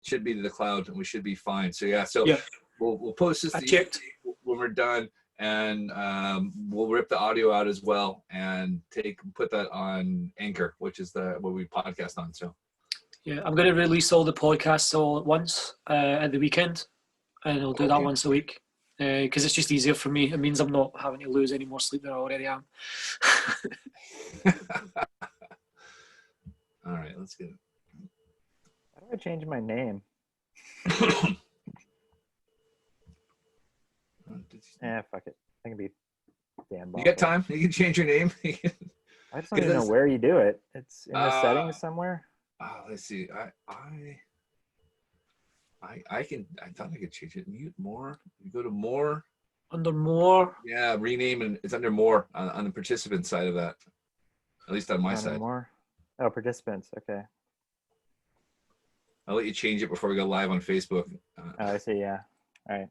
should be to the cloud, and we should be fine. So yeah, so Yeah. we'll post this I checked. when we're done, and we'll rip the audio out as well and put that on Anchor, which is what we podcast on. So Yeah, I'm going to release all the podcasts all at once at the weekend, and I'll do that once a week because it's just easier for me. It means I'm not having to lose any more sleep than I already am. All right, let's get it. How do I change my name? Fuck it. I can be Dan Baumfeld. You got time? You can change your name. I just don't even know where you do it. It's in the settings somewhere. Oh, let's see. I thought I could change it. Mute more. You go to more. Under more. Yeah, rename, and it's under more on the participant side of that. At least on my side. More. Oh, participants. Okay. I'll let you change it before we go live on Facebook. I see. Yeah. All right.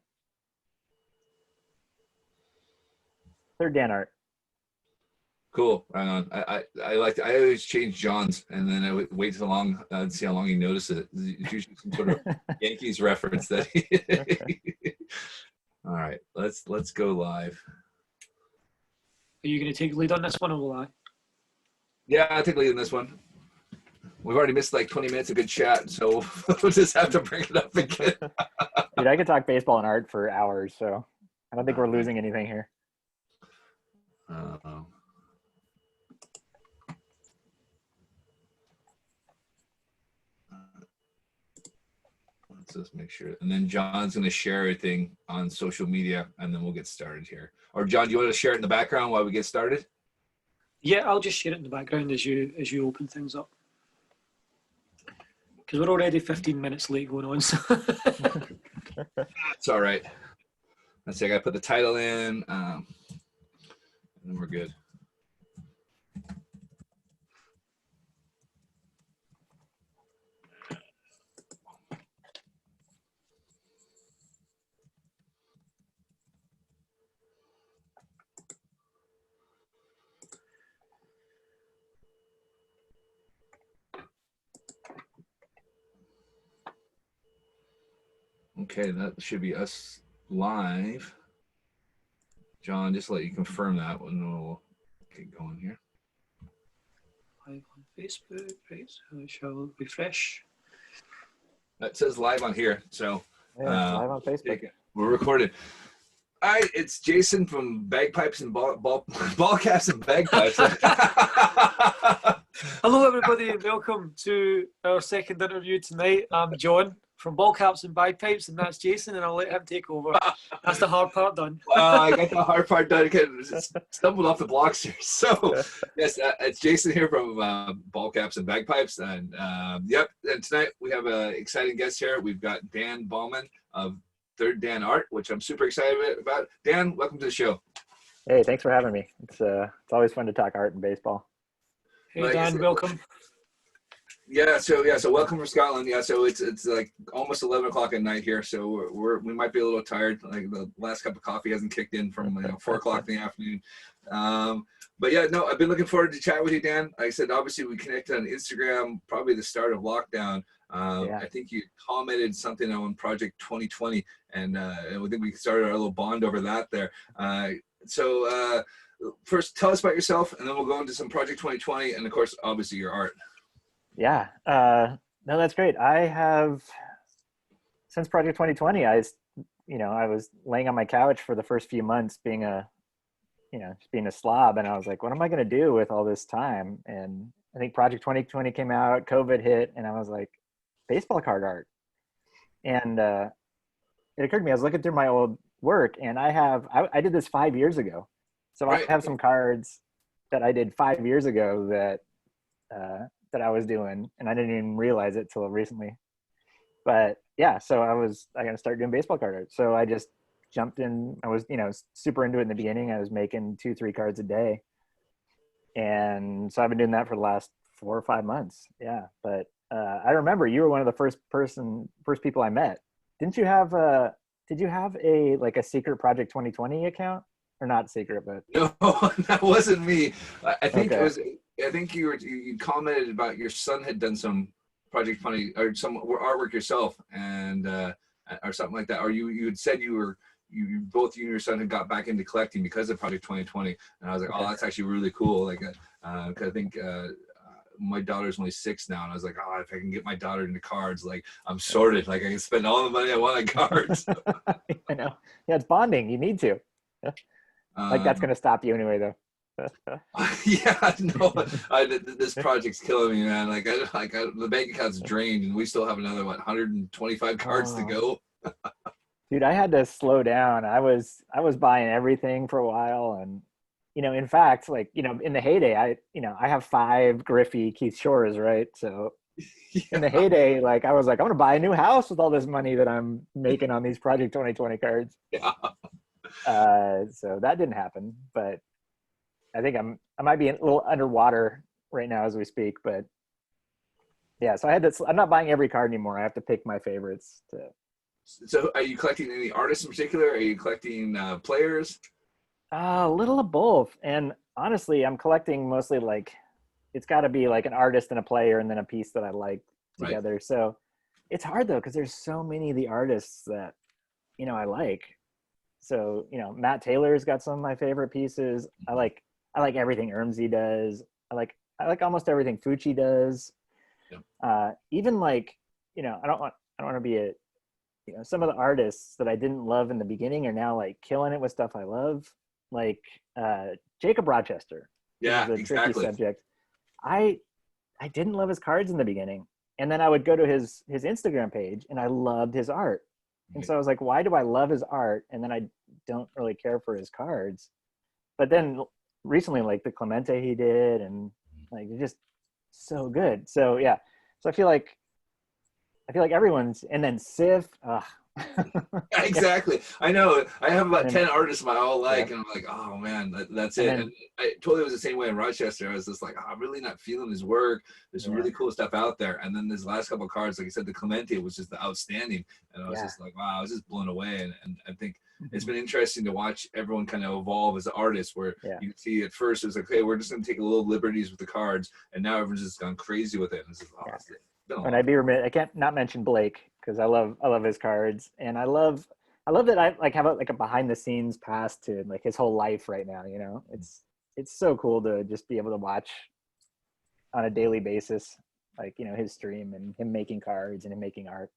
Third Dan Art. Cool. Right on. I always change John's, and then I would wait so long and see how long he notices it. It's usually some sort of Yankees reference that. All right, let's go live. Are you going to take the lead on this one, or will I? Yeah, I'll take the lead on this one. We've already missed like 20 minutes of good chat, so we'll just have to bring it up again. Dude, I could talk baseball and art for hours, so I don't think we're losing anything here. Let's just make sure. And then John's going to share everything on social media, and then we'll get started here. Or John, do you want to share it in the background while we get started? Yeah, I'll just share it in the background as you open things up. Because we're already 15 minutes late going on. So. It's all right. Let's see, I got to put the title in, and then we're good. Okay, that should be us live. John, just let you confirm that one. We'll get going here. Live on Facebook, right? So I shall refresh. It says live on here, so yeah, live on Facebook. We're recorded. Hi, it's Jason from Bagpipes and Ball Caps and Bagpipes. Hello, everybody, and welcome to our second interview tonight. I'm John from Ball Caps and Bagpipes, and that's Jason, and I'll let him take over. That's the hard part done. I got the hard part done. Just stumbled off the blocks here. So, yes, it's Jason here from Ball Caps and Bagpipes, and yep. And tonight we have an exciting guest here. We've got Dan Bauman of Third Dan Art, which I'm super excited about. Dan, welcome to the show. Hey, thanks for having me. It's always fun to talk art and baseball. Hey, Dan, welcome. Yeah, so welcome from Scotland. Yeah, so it's like almost 11 o'clock at night here, so we might be a little tired. Like the last cup of coffee hasn't kicked in from 4 o'clock in the afternoon. But yeah, no, I've been looking forward to chat with you, Dan. Like I said, obviously we connected on Instagram, probably the start of lockdown. I think you commented something on Project 2020, and I think we started our little bond over that there. So first, tell us about yourself, and then we'll go into some Project 2020, and of course, obviously your art. Yeah, no, that's great. I have, since Project 2020, I was laying on my couch for the first few months being just being a slob. And I was like, what am I going to do with all this time? And I think Project 2020 came out, COVID hit, and I was like, baseball card art. And it occurred to me, I was looking through my old work, and I did this 5 years ago. So right. I have some cards that I did 5 years ago that I was doing, and I didn't even realize it till recently. But yeah, so I got to start doing baseball card art. So I just jumped in. I was, super into it in the beginning. I was making 2-3 cards a day. And so I've been doing that for the last 4 or 5 months. Yeah. But I remember you were one of the first people I met. Did you have a secret Project 2020 account? Or not secret, but no, that wasn't me. I think it was. I think you commented about your son had done some Project Funny or some artwork yourself, and or something like that, or you had said you both you and your son had got back into collecting because of Project 2020, and I was like, oh, that's actually really cool. Like, because I think my daughter's only 6 now, and I was like, oh, if I can get my daughter into cards, like I'm sorted. Like I can spend all the money I want on cards. I know. Yeah, it's bonding. You need to. Like that's going to stop you anyway, though. Yeah, no, this project's killing me, man. The bank account's drained, and we still have another 125 cards to go. Dude, I had to slow down. I was buying everything for a while, and in fact, like in the heyday, I have 5 Griffey Keith Shores, right? So in the heyday, like I was like, I'm gonna buy a new house with all this money that I'm making on these Project 2020 cards. Yeah. So that didn't happen, but I think I might be a little underwater right now as we speak, but yeah, so I'm not buying every card anymore. I have to pick my favorites. So are you collecting any artists in particular? Are you collecting players? A little of both. And honestly, I'm collecting mostly like, it's got to be like an artist and a player and then a piece that I like together. Right. So it's hard though, because there's so many of the artists that, I like. So, Matt Taylor's got some of my favorite pieces. I like everything Ermsey does. I like almost everything Fucci does. Yep. Even like, I don't want to be some of the artists that I didn't love in the beginning are now like killing it with stuff I love. Like Jacob Rochester. Yeah, is a exactly. Tricky subject. I didn't love his cards in the beginning. And then I would go to his Instagram page and I loved his art. And so I was like, why do I love his art? And then I don't really care for his cards. But then recently, like the Clemente he did, and like just so good. So yeah. So I feel like everyone's, and then Sif. Exactly. I know. I have about 10 artists I all like, and I'm like, oh man, that's it. And I totally was the same way in Rochester. I was just like, oh, I'm really not feeling his work. There's some really cool stuff out there. And then this last couple of cards, like I said, the Clemente was just outstanding. And I was just like, wow, I was just blown away. And I think it's been interesting to watch everyone kind of evolve as an artist, where you see at first it was like, okay, we're just going to take a little liberties with the cards. And now everyone's just gone crazy with it. And it's just, and I'd be remiss, I can't not mention Blake, because I love his cards, and I love that I like have a behind the scenes pass to like his whole life right now. It's so cool to just be able to watch on a daily basis, like his stream and him making cards and him making art.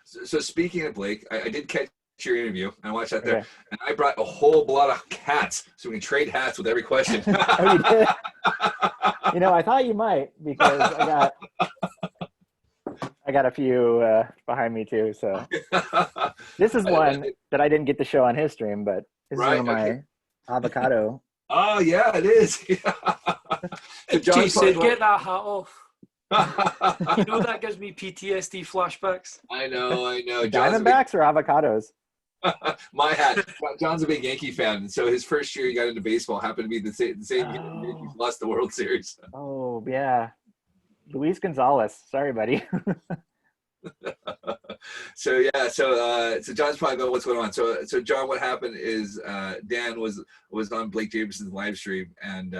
So speaking of Blake, I did catch your interview and I watched that there, and I brought a whole lot of hats so we can trade hats with every question. Oh, you did? I thought you might, because I got a few behind me too. So this is one that I didn't get to show on his stream, but this is one of my avocado. Oh yeah, it is. Jason, get that hat off. That gives me PTSD flashbacks. I know. Diamondbacks or avocados? My hat. John's a big Yankee fan, and so his first year he got into baseball happened to be the same year the Yankees lost the World Series. Oh yeah. Luis Gonzalez. Sorry, buddy. So John's probably about what's going on. So John, what happened is Dan was on Blake Jameson's live stream, and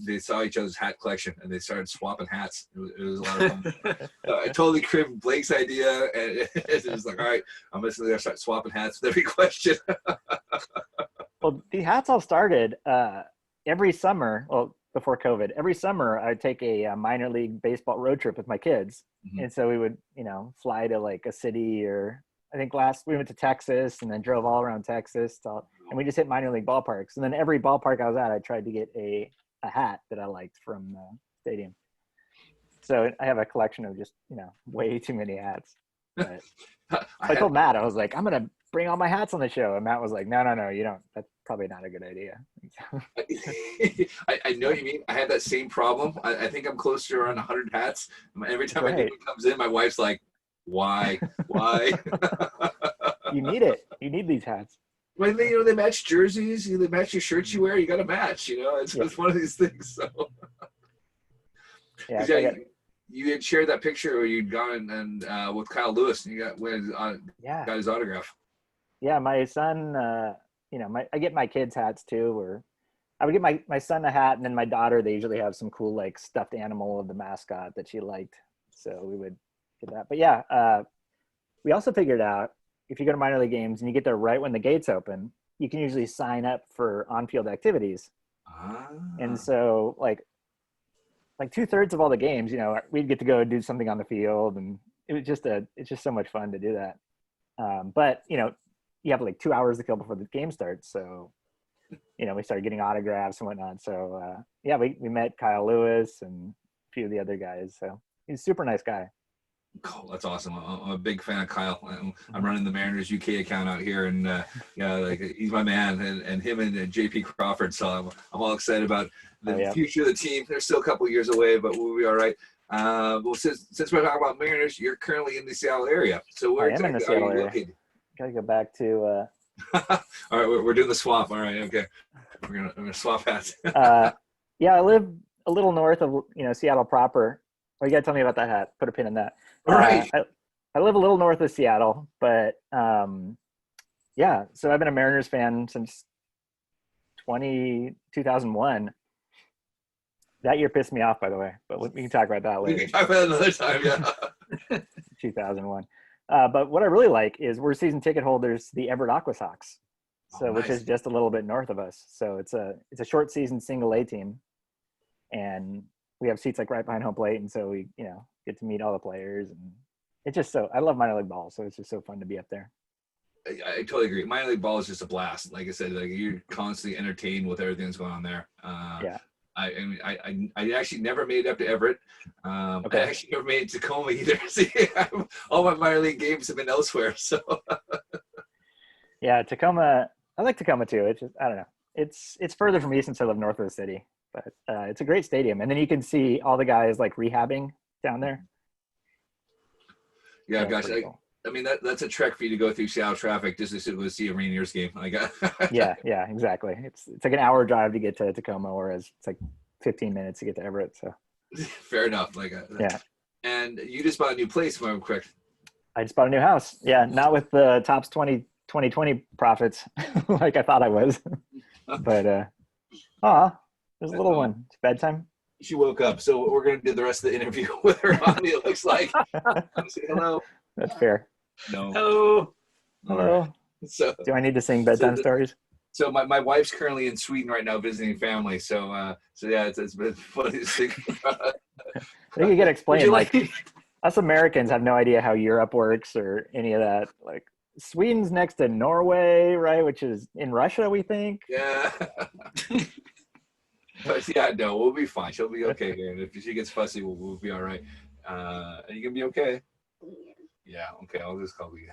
they saw each other's hat collection, and they started swapping hats. It was a lot of fun. I totally cribbed Blake's idea, and it was like, all right, I'm just gonna start swapping hats with every question. Well, the hats all started every summer. Well, before COVID, every summer I'd take a minor league baseball road trip with my kids. And so we would, fly to like a city, or I think we went to Texas and then drove all around Texas and we just hit minor league ballparks. And then every ballpark I was at, I tried to get a hat that I liked from the stadium. So I have a collection of just, way too many hats. But I told Matt, I was like, I'm going to bring all my hats on the show. And Matt was like, no, you don't. That's probably not a good idea. I know what you mean. I had that same problem. I think I'm close to around 100 hats. Every time a new one comes in, my wife's like, why? You need it. You need these hats. Well, they match jerseys. They match your shirts you wear. You got to match. It's one of these things. So. Yeah. You had shared that picture where you'd gone and with Kyle Lewis, and you got his autograph. Yeah, my son. I get my kids hats too, or I would get my son a hat, and then my daughter, they usually have some cool like stuffed animal of the mascot that she liked. So we would get that. But yeah, we also figured out if you go to minor league games and you get there right when the gates open, you can usually sign up for on-field activities. And so like 2/3 of all the games, we'd get to go do something on the field, and it's just so much fun to do that. But you have like 2 hours to kill before the game starts. So, we started getting autographs and whatnot. So yeah, we met Kyle Lewis and a few of the other guys. So he's a super nice guy. Cool, that's awesome. I'm a big fan of Kyle. I'm running the Mariners UK account out here, and he's my man, and him and JP Crawford. So I'm all excited about the future of the team. They're still a couple of years away, but we'll be all right. Well, since we're talking about Mariners, you're currently in the Seattle area. So where exactly are you located? Gotta go back to. All right, we're doing the swap. All right, okay. I'm gonna swap hats. Yeah, I live a little north of Seattle proper. Well, you gotta tell me about that hat. Put a pin in that. All right. I live a little north of Seattle, but yeah. So I've been a Mariners fan since 2001. That year pissed me off, by the way, but we can talk about that later. We can talk about it another time, yeah. 2001. But what I really like is we're season ticket holders to the Everett Aquasox, nice. Which is just a little bit north of us. So it's a short season single A team, and we have seats like right behind home plate, and so we get to meet all the players, and it's just I love minor league ball, so it's just so fun to be up there. I totally agree. Minor league ball is just a blast. Like I said, like you're constantly entertained with everything that's going on there. Yeah. I actually never made it up to Everett. Okay. I actually never made it to Tacoma either. See, all my minor league games have been elsewhere. So yeah, Tacoma. I like Tacoma too. It's just I don't know. It's further from me since I live north of the city, but it's a great stadium, and then you can see all the guys like rehabbing down there. Yeah, gosh. Cool. I mean, that's a trek for you to go through Seattle traffic just to go see a Rangers game. Yeah, exactly. It's like an hour drive to get to Tacoma, whereas it's like 15 minutes to get to Everett. So fair enough. Yeah. And you just bought a new place, if I'm correct. I just bought a new house. Yeah, not with the Topps 2020 profits like I thought I was, but there's a little one. It's bedtime. She woke up, so we're gonna do the rest of the interview with her on me. It looks like. Say hello. That's fair. No. Hello. Right. So, do I need to sing bedtime stories? So my wife's currently in Sweden right now visiting family. So yeah, it's been funny to think. I think you get explained like us Americans have no idea how Europe works or any of that. Like Sweden's next to Norway, right? Which is in Russia, we think. Yeah. But yeah, no, we'll be fine. She'll be okay here. And if she gets fussy, we'll be all right. Are you gonna be okay? Yeah. Okay. I'll just call you.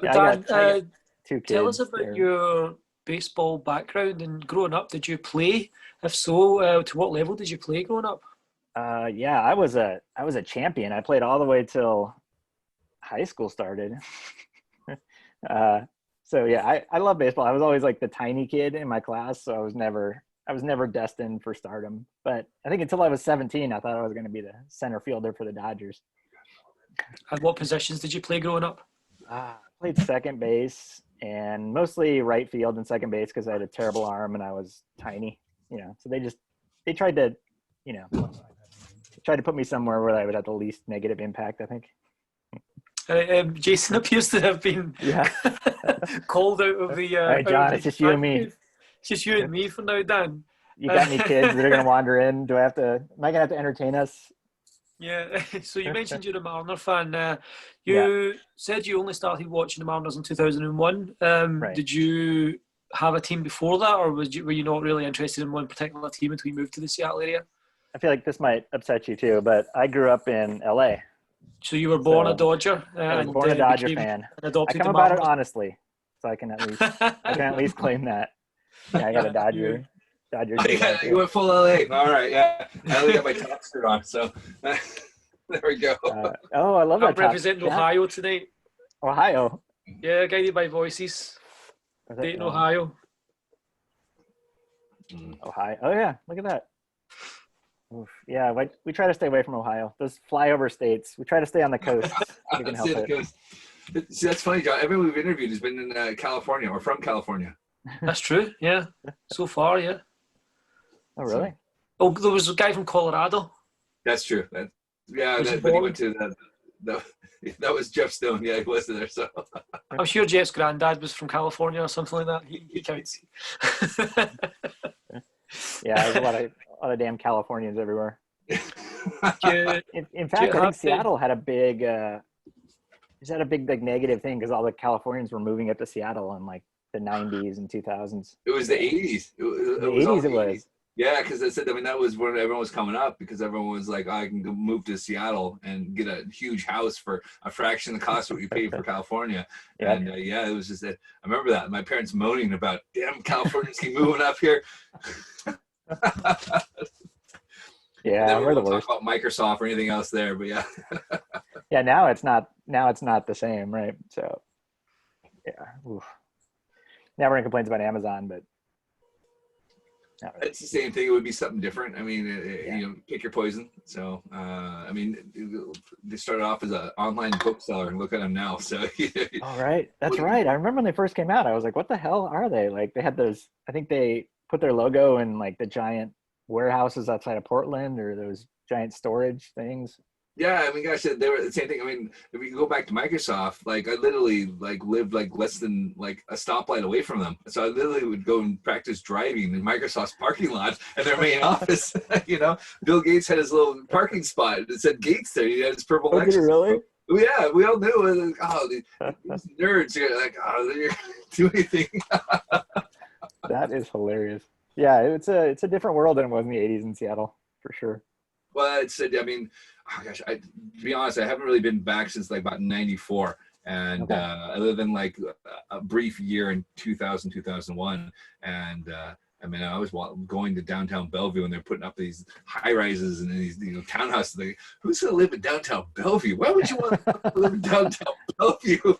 Yeah, Dan, I got 2 kids. Tell us about your baseball background and growing up. Did you play? If so, to what level did you play growing up? Yeah, I was a champion. I played all the way till high school started. So yeah, I love baseball. I was always like the tiny kid in my class, so I was never destined for stardom. But I think until I was 17, I thought I was going to be the center fielder for the Dodgers. And what positions did you play growing up? I played second base and mostly right field and second base because I had a terrible arm and I was tiny. So they tried to, put me somewhere where I would have the least negative impact, I think. Jason appears to have been called out of the. All right, John, it's just you and me. It's just you and me for now, Dan. You got any kids that are going to wander in? Am I going to have to entertain us? Yeah. So you mentioned you're a Mariner fan. You said you only started watching the Mariners in 2001. Right. Did you have a team before that, or were you not really interested in one particular team until you moved to the Seattle area? I feel like this might upset you too, but I grew up in LA. So you were born a Dodger. I was born a Dodger fan. I come about it honestly, so I can at least claim that. Yeah, I got a Dodger. You went full LA. All right, yeah. I only got my top shirt on, so there we go. I love that. I'm representing Ohio tonight. Ohio. Yeah, guided by voices. Dayton, Ohio. Ohio. Oh yeah, look at that. Oof. Yeah, we try to stay away from Ohio. Those flyover states. We try to stay on the coast. We can help it. See, that's funny, John. Everyone we've interviewed has been in California or from California. That's true. Yeah, so far, yeah. Oh really? Oh, there was a guy from Colorado. That's true. That's Yeah, Was he but he born? went to that was Jeff Stone. Yeah, he was there. So I'm sure Jeff's granddad was from California or something like that. He counts. Yeah, there's a lot of damn Californians everywhere. Do you, In do you fact, I think have Seattle had a big like negative thing because all the Californians were moving up to Seattle in like the 90s and 2000s. it was the 80s. The It was all 80s it the 80s. was. Yeah, because I said, I mean, that was when everyone was coming up because everyone was like, I can go move to Seattle and get a huge house for a fraction of the cost of what you paid for California. Yep. And yeah, it was just that. I remember that. My parents moaning about, damn, Californians keep moving up here. Yeah, we're the talk worst. about Microsoft or anything else there, but yeah. Yeah, now it's not the same, right? So yeah. Oof. Now everyone complains about Amazon, but not really. It's the same thing. It would be something different. I mean, Yeah. you know, pick your poison. So, I mean, they started off as an online bookseller, and look at them now. So, All right, that's right. I remember when they first came out, I was like, "What the hell are they?" Like they had those. I think they put their logo in like the giant warehouses outside of Portland, or those giant storage things. yeah, I mean, gosh, they were the same thing. I mean, if you go back to Microsoft, like I literally like lived like less than like a stoplight away from them. So I literally would go and practice driving in Microsoft's parking lot and their main office. You know, Bill Gates had his little parking spot. It said Gates there. He had his purple Oh, did it Lexus. really? Oh, yeah, we all knew. Oh, these nerds are like, oh, they didn't do anything. That is hilarious. Yeah, it's a different world than it was in the 80s in Seattle, for sure. Well, it's, I mean, oh gosh, to be honest, I haven't really been back since like about 94. And Okay. other than like a brief year in 2000, 2001. And I mean, I was going to downtown Bellevue and they're putting up these high rises and these, you know, townhouses. Like, who's going to live in downtown Bellevue? Why would you want to live in downtown Bellevue?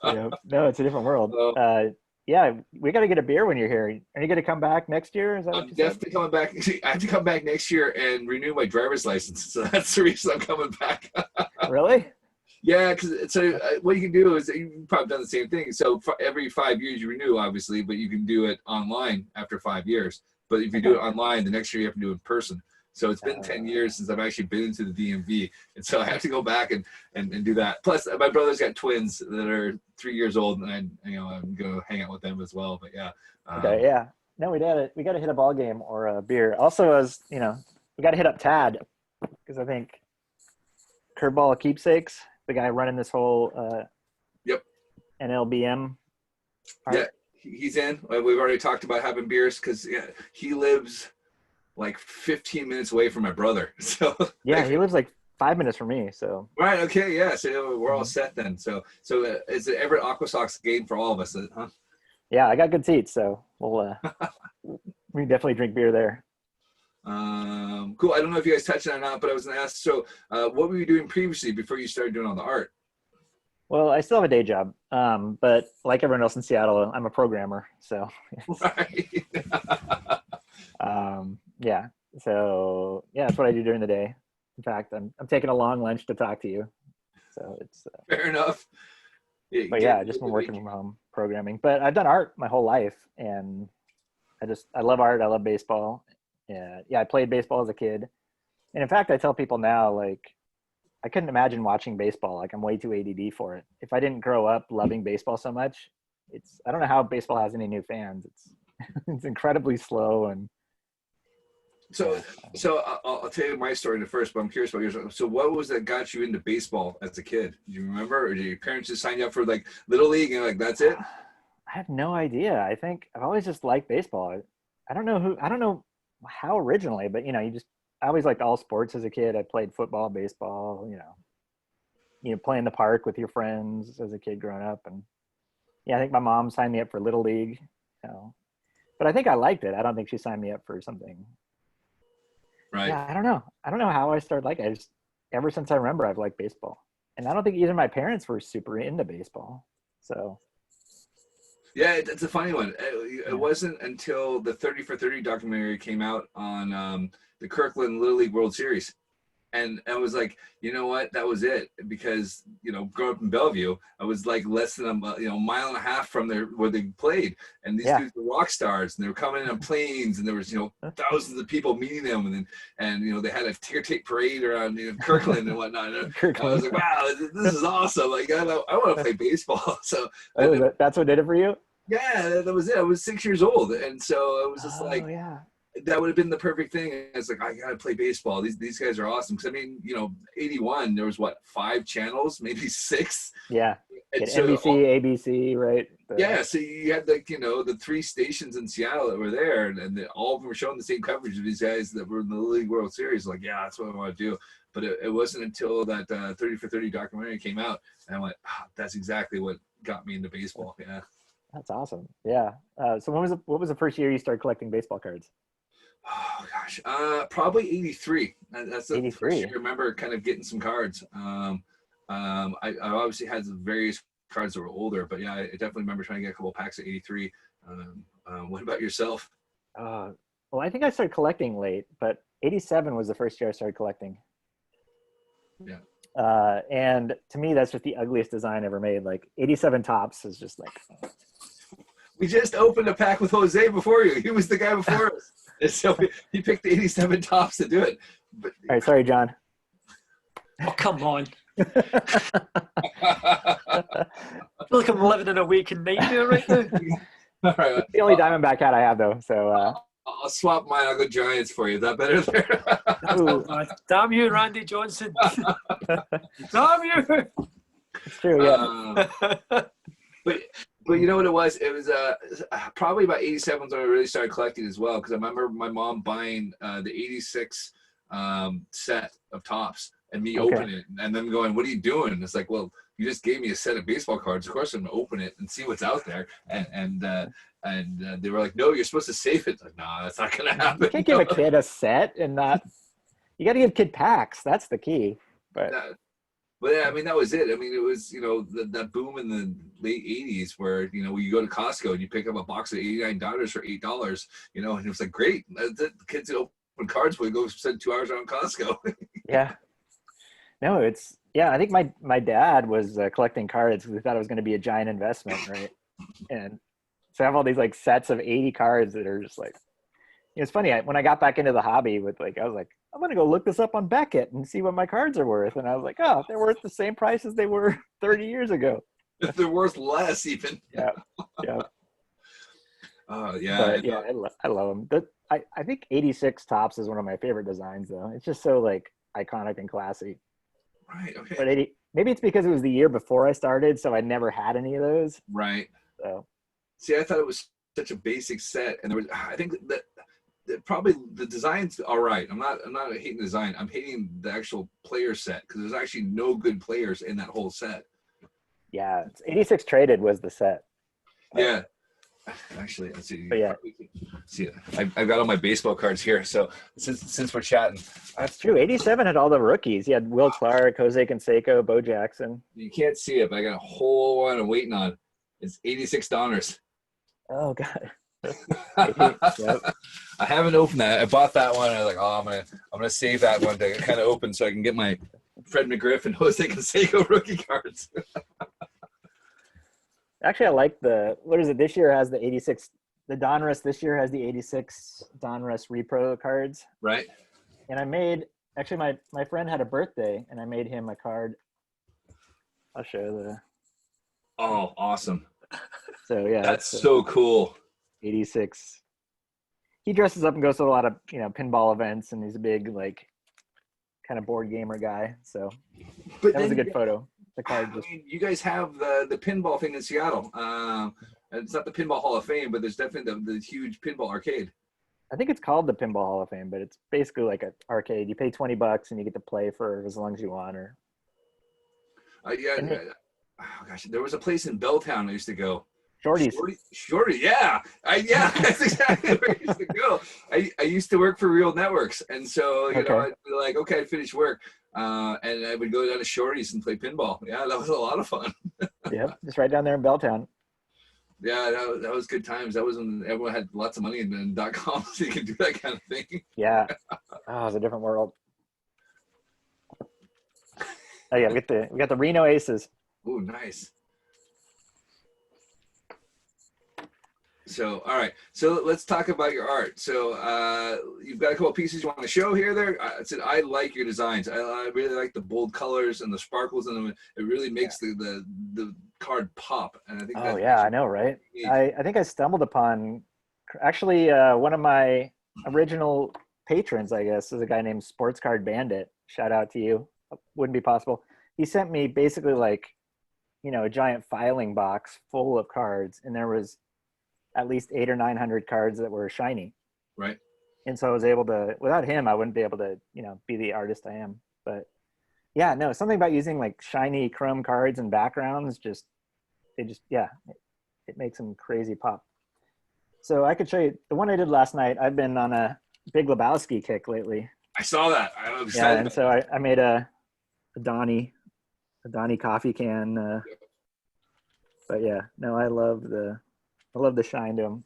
Yeah. No, it's a different world. So, Yeah, we got to get a beer when you're here. Are you going to come back next year? Is that what I'm you said? definitely coming back. I have to come back next year and renew my driver's license. So that's the reason I'm coming back. Really? Yeah, because so what you can do is you've probably done the same thing. So for every 5 years you renew, obviously, but you can do it online after 5 years. But if you do it online, the next year you have to do it in person. So it's been 10 years since I've actually been to the DMV, and so I have to go back and do that. Plus, my brother's got twins that are 3 years old, and I'm gonna hang out with them as well. But yeah, Okay, yeah. No, we got to hit a ball game or a beer. Also, as you know, we got to hit up Tad because I think Curveball Keepsakes, the guy running this whole Yep. NLBM. Yeah, he's in. We've already talked about having beers because he lives like 15 minutes away from my brother. So Yeah, he lives like 5 minutes from me. So right, okay, yeah. So we're all set then. So is it Everett Aqua Sox game for all of us? Huh? yeah, I got good seats, so we'll we can definitely drink beer there. Cool. I don't know if you guys touched on it or not, but I was gonna ask. So, what were you doing previously before you started doing all the art? Well, I still have a day job, but like everyone else in Seattle, I'm a programmer. So Right. yeah. So yeah, that's what I do during the day. In fact, I'm taking a long lunch to talk to you. So it's Fair enough. but yeah, just been working from home programming. But I've done art my whole life, and I love art. I love baseball. Yeah, I played baseball as a kid, and in fact, I tell people now, like, I couldn't imagine watching baseball. Like, I'm way too ADD for it. If I didn't grow up loving baseball so much, I don't know how baseball has any new fans. It's incredibly slow and. So I'll tell you my story in the first, but I'm curious about yours. So what was that got you into baseball as a kid? Do you remember, or did your parents just sign you up for like little league and like that's it? I have no idea. I think I've always just liked baseball. I don't know how originally, but I always liked all sports as a kid. I played football, baseball, play in the park with your friends as a kid growing up. And yeah, I think my mom signed me up for little league, but I think I liked it. I don't think she signed me up for something. Right. Yeah, I don't know how I started liking it. Ever since I remember, I've liked baseball, and I don't think either of my parents were super into baseball. So yeah, it's a funny one. It wasn't until the 30 for 30 documentary came out on the Kirkland Little League World Series. And I was like, you know what? That was it. Because, you know, growing up in Bellevue, I was like less than a mile and a half from where they played. And these dudes were rock stars, and they were coming in on planes, and there was, thousands of people meeting them. And you know, they had a ticker tape parade around Kirkland and whatnot. And I was like, wow, this is awesome. Like, I want to play baseball. So that's what did it for you? Yeah, that was it. I was 6 years old. And so it was just yeah. That would have been the perfect thing. It's like, I gotta play baseball. These guys are awesome. Because I mean, 81. There was 5 channels, maybe 6. Yeah. And so NBC, ABC, right? Yeah. So you had the 3 stations in Seattle that were there, and all of them were showing the same coverage of these guys that were in the League World Series. Like, yeah, that's what I want to do. But it wasn't until that 30 for 30 documentary came out, and I went, that's exactly what got me into baseball. Yeah. That's awesome. Yeah. So what was the first year you started collecting baseball cards? Oh gosh, probably 83. That's the 83. first year I remember kind of getting some cards. I obviously had some various cards that were older, but yeah, I definitely remember trying to get a couple packs of 83. What about yourself? Well, I think I started collecting late, but 87 was the first year I started collecting. Yeah. And to me, that's just the ugliest design ever made. Like 87 Tops is just like. We just opened a pack with Jose before you. He was the guy before us. And so he picked the 87 Tops to do it. But, all right, sorry, John. Oh, come on. I feel like I'm living in a waking nightmare right now. All right. It's the only Diamondback hat I have, though. So I'll swap mine. I'll go Giants for you. Is that better there? Damn you, Randy Johnson. Damn you. It's true, yeah. But you know what it was? It was probably about 87 when I really started collecting as well, because I remember my mom buying the 86 set of Tops and me opening it and then going, what are you doing? And it's like, well, you just gave me a set of baseball cards. Of course I'm going to open it and see what's out there. And they were like, no, you're supposed to save it. Like, nah, that's not going to happen. You can't give a kid a set and not – you got to give kid packs. That's the key. But yeah, I mean, that was it. I mean, it was, that boom in the late 80s where, you go to Costco and you pick up a box of $89 for $8, and it was like, great. The kids that open cards will go spend 2 hours around Costco. Yeah. No, I think my dad was collecting cards because we thought it was going to be a giant investment, right? And so I have all these like sets of 80 cards that are just like, it's funny. When I got back into the hobby I was like, I'm going to go look this up on Beckett and see what my cards are worth. And I was like, oh, they're worth the same price as they were 30 years ago. They're worth less even. Yeah. Yeah. Yeah. But yeah, I love them. I think 86 Tops is one of my favorite designs though. It's just so like iconic and classy. Right. Okay. But maybe it's because it was the year before I started, so I never had any of those. Right. So, see, I thought it was such a basic set, and I think that probably the design's all right. I'm not hating the design. I'm hating the actual player set because there's actually no good players in that whole set. Yeah, 86 Traded was the set. Yeah. Actually, let's see. But yeah. See, I've got all my baseball cards here. So since we're chatting, that's true. 87 had all the rookies. You had Will Clark, Jose Canseco, Bo Jackson. You can't see it, but I got a whole one I'm waiting on. It's $86. Oh God. Yep. I haven't opened that. I bought that one. I was like, oh, I'm gonna save that one to kind of open so I can get my Fred McGriff and Jose Canseco rookie cards. Actually, I like what is it? This year has the 86. The Donruss this year has the 86 Donruss Repro cards. Right. And I made, actually my friend had a birthday and I made him a card. I'll show Oh, awesome. So yeah. That's so cool. 86. He dresses up and goes to a lot of, pinball events, and he's a big, like, kind of board gamer guy. So that was a good photo. The card you guys have the pinball thing in Seattle. It's not the Pinball Hall of Fame, but there's definitely the huge pinball arcade. I think it's called the Pinball Hall of Fame, but it's basically like an arcade. You pay $20 and you get to play for as long as you want. Oh gosh, there was a place in Belltown I used to go. Shorty's. Shorty, yeah. That's exactly where I used to go. I used to work for Real Networks, and so I'd be like, okay, I'd finish work, and I would go down to Shorty's and play pinball. Yeah, that was a lot of fun. Yep, just right down there in Belltown. Yeah, that was good times. That was when everyone had lots of money in .com, so you could do that kind of thing. Yeah. Oh, it was a different world. Oh yeah, we got the Reno Aces. Ooh, nice. So, all right. So let's talk about your art. So you've got a couple pieces you want to show here. There, I said I like your designs. I really like the bold colors and the sparkles in them. It really makes the card pop. And I think Oh that yeah, makes I it know, right? unique. I think I stumbled upon actually one of my original patrons, I guess, is a guy named Sports Card Bandit. Shout out to you. Wouldn't be possible. He sent me basically like, a giant filing box full of cards, and there was at least 800 or 900 cards that were shiny. Right. And so I was able to, without him, I wouldn't be able to, be the artist I am. But yeah, no, something about using like shiny chrome cards and backgrounds, it makes them crazy pop. So I could show you the one I did last night. I've been on a Big Lebowski kick lately. I saw that. I was Yeah, excited. and so I made a Donnie coffee can. But yeah, no, I love the shine to them.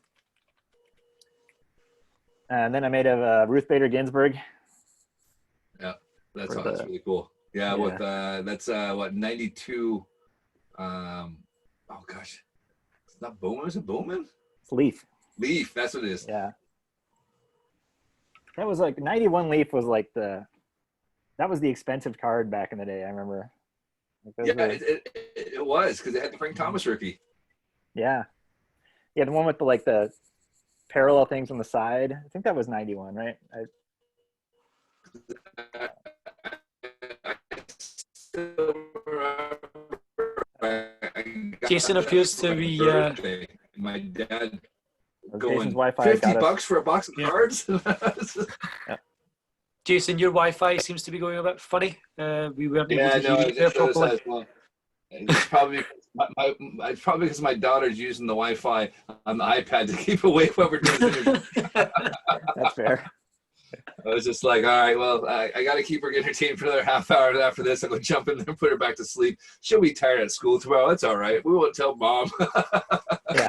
And then I made a Ruth Bader Ginsburg. Yeah, that's really cool. Yeah, with that's what 92. Oh gosh, it's not Bowman. Is it Bowman? It's Leaf. Leaf. That's what it is. Yeah. That was like 91 Leaf was like that was the expensive card back in the day. I remember. Like it was because it had the Frank Thomas rookie. Yeah. Yeah, the one with the parallel things on the side. I think that was 91, right? Jason appears to be. My dad going Wi-Fi $50 for a box of cards. Yeah. Jason, your Wi-Fi seems to be going a bit funny. We weren't able to hear you there properly. Well. It's probably because my daughter's using the Wi-Fi on the iPad to keep away while we're doing this interview. That's fair. I was just like, all right, well, I got to keep her entertained for another half hour after this. I'm going to jump in there and put her back to sleep. She'll be tired at school tomorrow. That's all right. We won't tell mom. Yeah.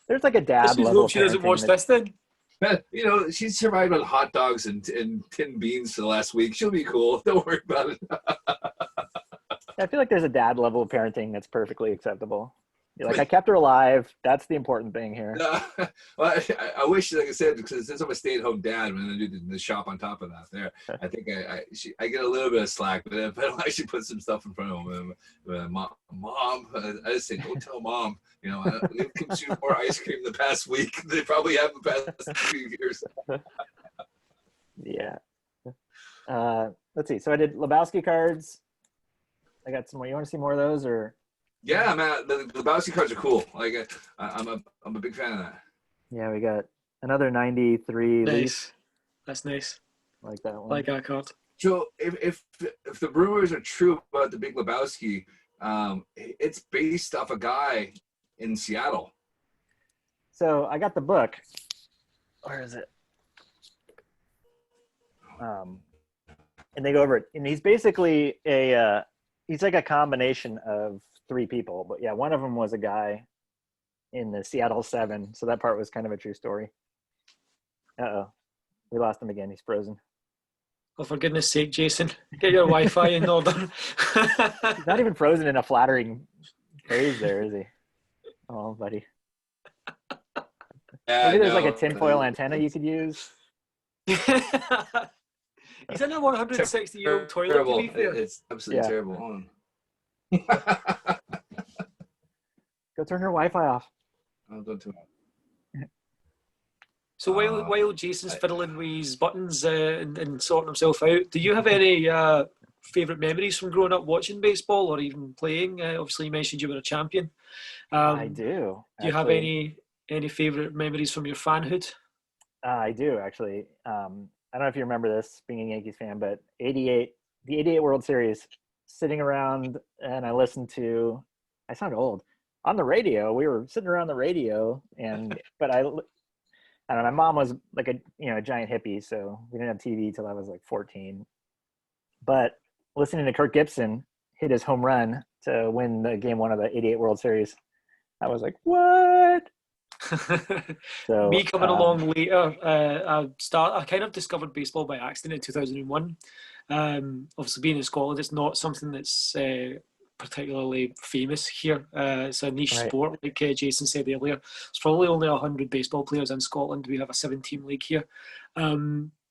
There's like a dad level. Hope she doesn't watch this then. She's survived on hot dogs and tin beans for the last week. She'll be cool. Don't worry about it. I feel like there's a dad level of parenting that's perfectly acceptable. You're like, I kept her alive. That's the important thing here. Well, I wish, like I said, because since I'm a stay-at-home dad, I'm going to do the shop on top of that. There, I think I get a little bit of slack, but if I don't actually put some stuff in front of them, mom, I just say, don't tell mom. They've consumed more ice cream the past week. They probably have the past few years. Yeah. Let's see. So I did Lebowski cards. I got some more. You want to see more of those, or? Yeah, man, the Lebowski cards are cool. Like, I'm a big fan of that. Yeah, we got another 93 Nice. Leaf. That's nice. Like that one. Like that card. So if the rumors are true about the Big Lebowski, it's based off a guy in Seattle. So I got the book. Where is it? And they go over it, and he's basically he's like a combination of three people, but yeah, one of them was a guy in the Seattle 7, so that part was kind of a true story. We lost him again. He's frozen. Oh, for goodness sake, Jason, get your Wi-Fi in order. He's not even frozen in a flattering phrase there, is he? Oh, buddy. Maybe there's like a tinfoil antenna you could use. He's in a 160-year-old toilet, to be fair. It's absolutely terrible. Go turn her Wi-Fi off. Oh, don't do it. So while Jason's fiddling with his buttons and sorting himself out, do you have any favourite memories from growing up watching baseball or even playing? Obviously, you mentioned you were a champion. I do. Do you have any favourite memories from your fanhood? I do, actually. I don't know if you remember this, being a Yankees fan, but the 88 World Series, sitting around, and I listened to, I sound old, on the radio. We were sitting around the radio, but I don't know, my mom was like a giant hippie, so we didn't have TV till I was like 14. But listening to Kirk Gibson hit his home run to win the game 1 of the 88 World Series, I was like, what? So Me coming along later, I kind of discovered baseball by accident in 2001. Obviously, being in Scotland, it's not something that's particularly famous here. It's a niche Right. sport, like Jason said earlier. There's probably only 100 baseball players in Scotland. We have a 7-team league here.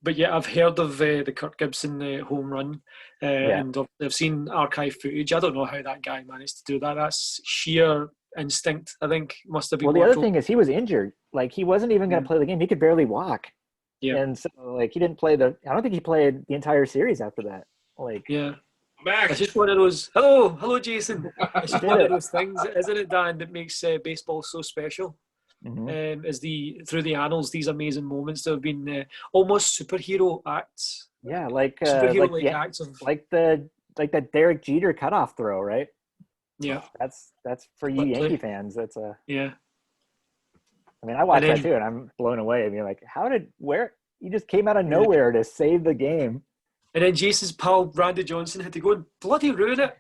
But yeah, I've heard of the Kirk Gibson home run, Yeah. and I've seen archive footage. I don't know how that guy managed to do that. That's sheer instinct, I think. Must have been Well, the other worked thing is he was injured. Like he wasn't even going to play the game. He could barely walk. Yeah. And so like he didn't play I don't think he played the entire series after that. Like Yeah. I'm back. It's just one of those. Hello, Jason. It's just Did one it. of those things, isn't it, Dan? That makes baseball so special. Mhm. Is through the annals, these amazing moments that have been almost superhero acts, Yeah, like superhero-like acts of like that Derek Jeter cutoff throw, right? yeah, That's for you Flip play. Yankee fans. That's a. yeah. I mean, I watched And that then too, and I'm blown away. I mean, like, where he just came out of nowhere to save the game. and then Jason's pal Randy Johnson had to go and bloody ruin it.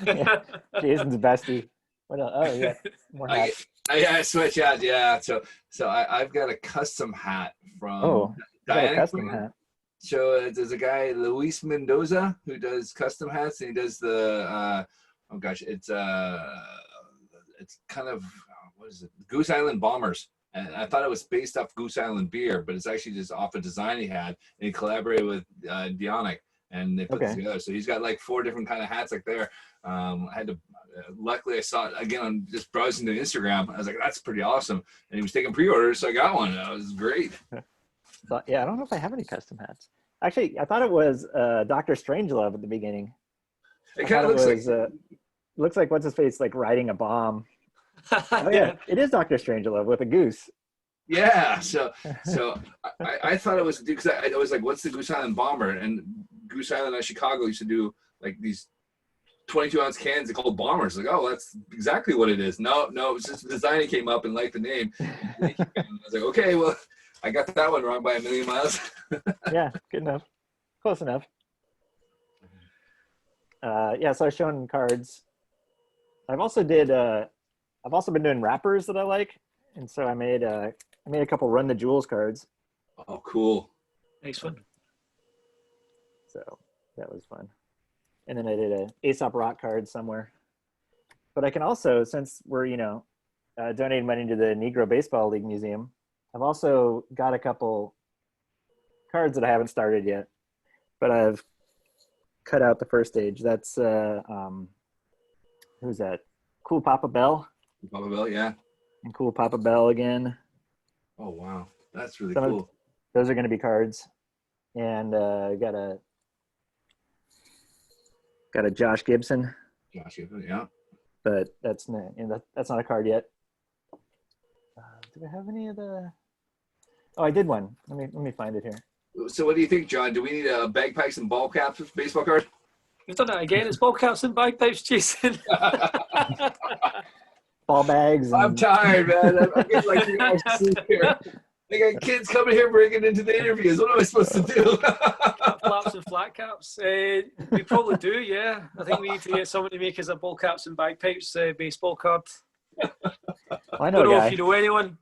Yeah, Jason's bestie. What else? Oh yeah, more hats. I switch out. Yeah. So I've got a custom hat from Oh, you got a Diana custom Queen. hat. So there's a guy, Luis Mendoza, who does custom hats, and he does the oh gosh, it's kind of what is it? Goose Island Bombers. And I thought it was based off Goose Island beer, but it's actually just off a design he had, and he collaborated with Dionic, and they put this together. So he's got like 4 different kind of hats like there. I had to. Luckily, I saw it again on just browsing the Instagram. I was like, "That's pretty awesome," and he was taking pre-orders, so I got one. That was great. So, yeah, I don't know if I have any custom hats. Actually, I thought it was Dr. Strangelove at the beginning. It kind of looks like what's his face like riding a bomb. Oh yeah, it is Dr. Strangelove with a goose. Yeah, so I thought it was because I was like, what's the Goose Island Bomber? And Goose Island in Chicago used to do like these 22-ounce cans called bombers. Like, oh, that's exactly what it is. No, it's just the design came up and liked the name. And I was like, okay, well, I got that one wrong by a million miles. Yeah, good enough, close enough. Yeah, so I was showing cards. I've also been doing wrappers that I like, and so I made a couple Run the Jewels cards. Oh, cool. Nice one. So that was fun. And then I did a Aesop Rock card somewhere. But I can also, since we're donating money to the Negro Baseball League Museum, I've also got a couple cards that I haven't started yet, but I've cut out the first stage. That's who's that? Cool Papa Bell. Papa Bell, yeah. And Cool Papa Bell again. Oh wow, that's really cool. Those are going to be cards, and got a Josh Gibson. Josh, yeah. But that's not a card yet. Do I have any of the? Oh, I did one. Let me find it here. So what do you think, John? Do we need bagpipes and ball caps with baseball card? We've done that again. It's ball caps and bagpipes, Jason. Ball bags. I'm tired, man. I'm getting like 3 hours of sleep here. I got kids coming here breaking into the interviews. What am I supposed to do? Flaps and flat caps. We probably do, yeah. I think we need to get someone to make us a ball caps and bagpipes baseball card. I know don't a know guy. if you know anyone.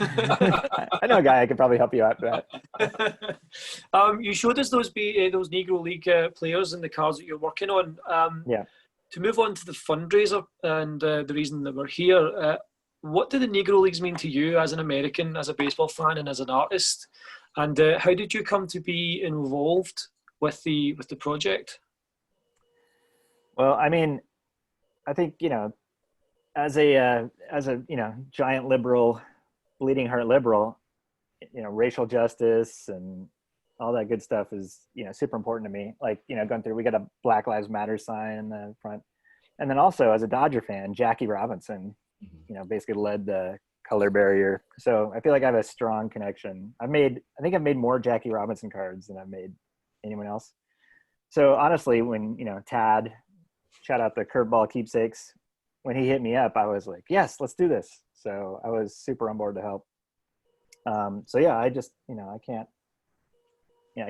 I know a guy I could probably help you out with that. You showed us those Negro League players and the cards that you're working on. Yeah. To move on to the fundraiser and the reason that we're here, what do the Negro Leagues mean to you as an American, as a baseball fan, and as an artist? And how did you come to be involved with the project? Well, I mean, I think as a giant liberal, bleeding heart liberal, racial justice and all that good stuff is super important to me. Like going through, we got a Black Lives Matter sign in the front, and then also as a Dodger fan, Jackie Robinson, basically led the color barrier. So I feel like I have a strong connection. I think I've made more Jackie Robinson cards than I've made anyone else. So honestly, when Tad, shout out the Curveball Keepsakes, when he hit me up, I was like, yes, let's do this. So I was super on board to help. So yeah, I just I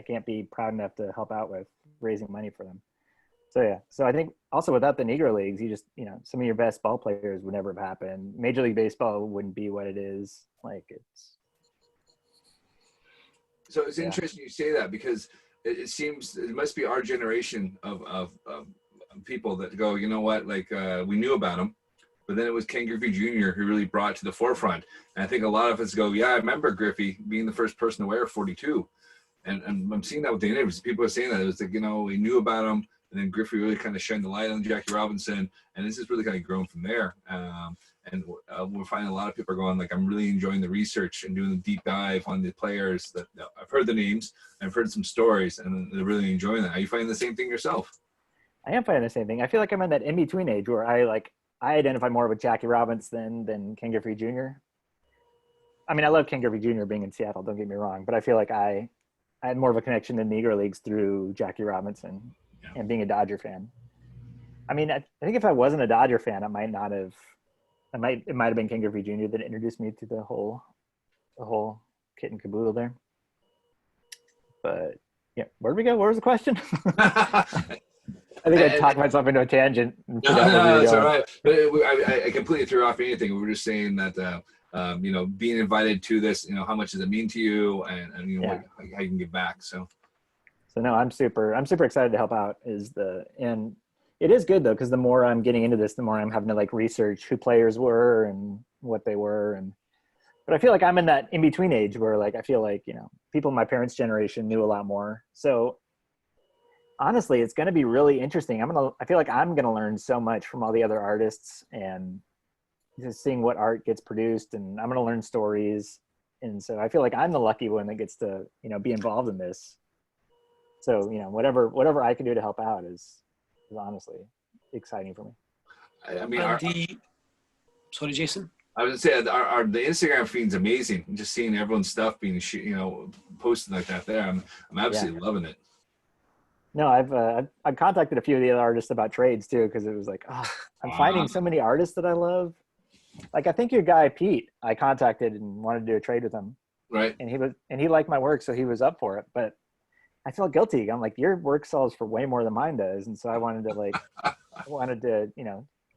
can't be proud enough to help out with raising money for them. So yeah, so I think also without the Negro Leagues, you just, some of your best ball players would never have happened. Major League Baseball wouldn't be what it is. Like it's. So it's interesting you say that, because it seems it must be our generation of people that go, you know what, like we knew about him, but then it was Ken Griffey Jr. who really brought it to the forefront. And I think a lot of us go, yeah, I remember Griffey being the first person to wear 42. And I'm seeing that with the interviews. People are saying that. It was like, we knew about him, and then Griffey really kind of shined the light on Jackie Robinson, and this has really kind of grown from there. And we're finding a lot of people are going, like, I'm really enjoying the research and doing the deep dive on the players that I've heard the names, I've heard some stories, and they're really enjoying that. Are you finding the same thing yourself? I am finding the same thing. I feel like I'm in that in-between age where I identify more with Jackie Robinson than Ken Griffey Jr. I mean, I love Ken Griffey Jr. being in Seattle, don't get me wrong, but I feel like I had more of a connection to Negro Leagues through Jackie Robinson and being a Dodger fan. I mean, I think if I wasn't a Dodger fan, it might have been Ken Griffey Jr. that introduced me to the whole kit and caboodle there. But yeah, where'd we go? What was the question? I think I talked myself into a tangent. No, that's all right. But I completely threw off anything. We were just saying that, being invited to this, how much does it mean to you, and how you can give back. So no, I'm super excited to help out. And it is good though, because the more I'm getting into this, the more I'm having to research who players were and what they were. But I feel like I'm in that in between age where I feel like, people in my parents' generation knew a lot more. So honestly, it's going to be really interesting. I feel like I'm going to learn so much from all the other artists and just seeing what art gets produced, and I'm going to learn stories. And so I feel like I'm the lucky one that gets to, be involved in this. So, whatever I can do to help out is honestly exciting for me. I mean, sorry, Jason. I would say the Instagram feed's amazing. Just seeing everyone's stuff being, posted like that there. I'm absolutely loving it. No, I've contacted a few of the other artists about trades too, because it was like, I'm finding so many artists that I love. Like I think your guy Pete, I contacted and wanted to do a trade with him. Right. And he liked my work, so he was up for it. But I felt guilty. I'm like, your work sells for way more than mine does, and so I wanted to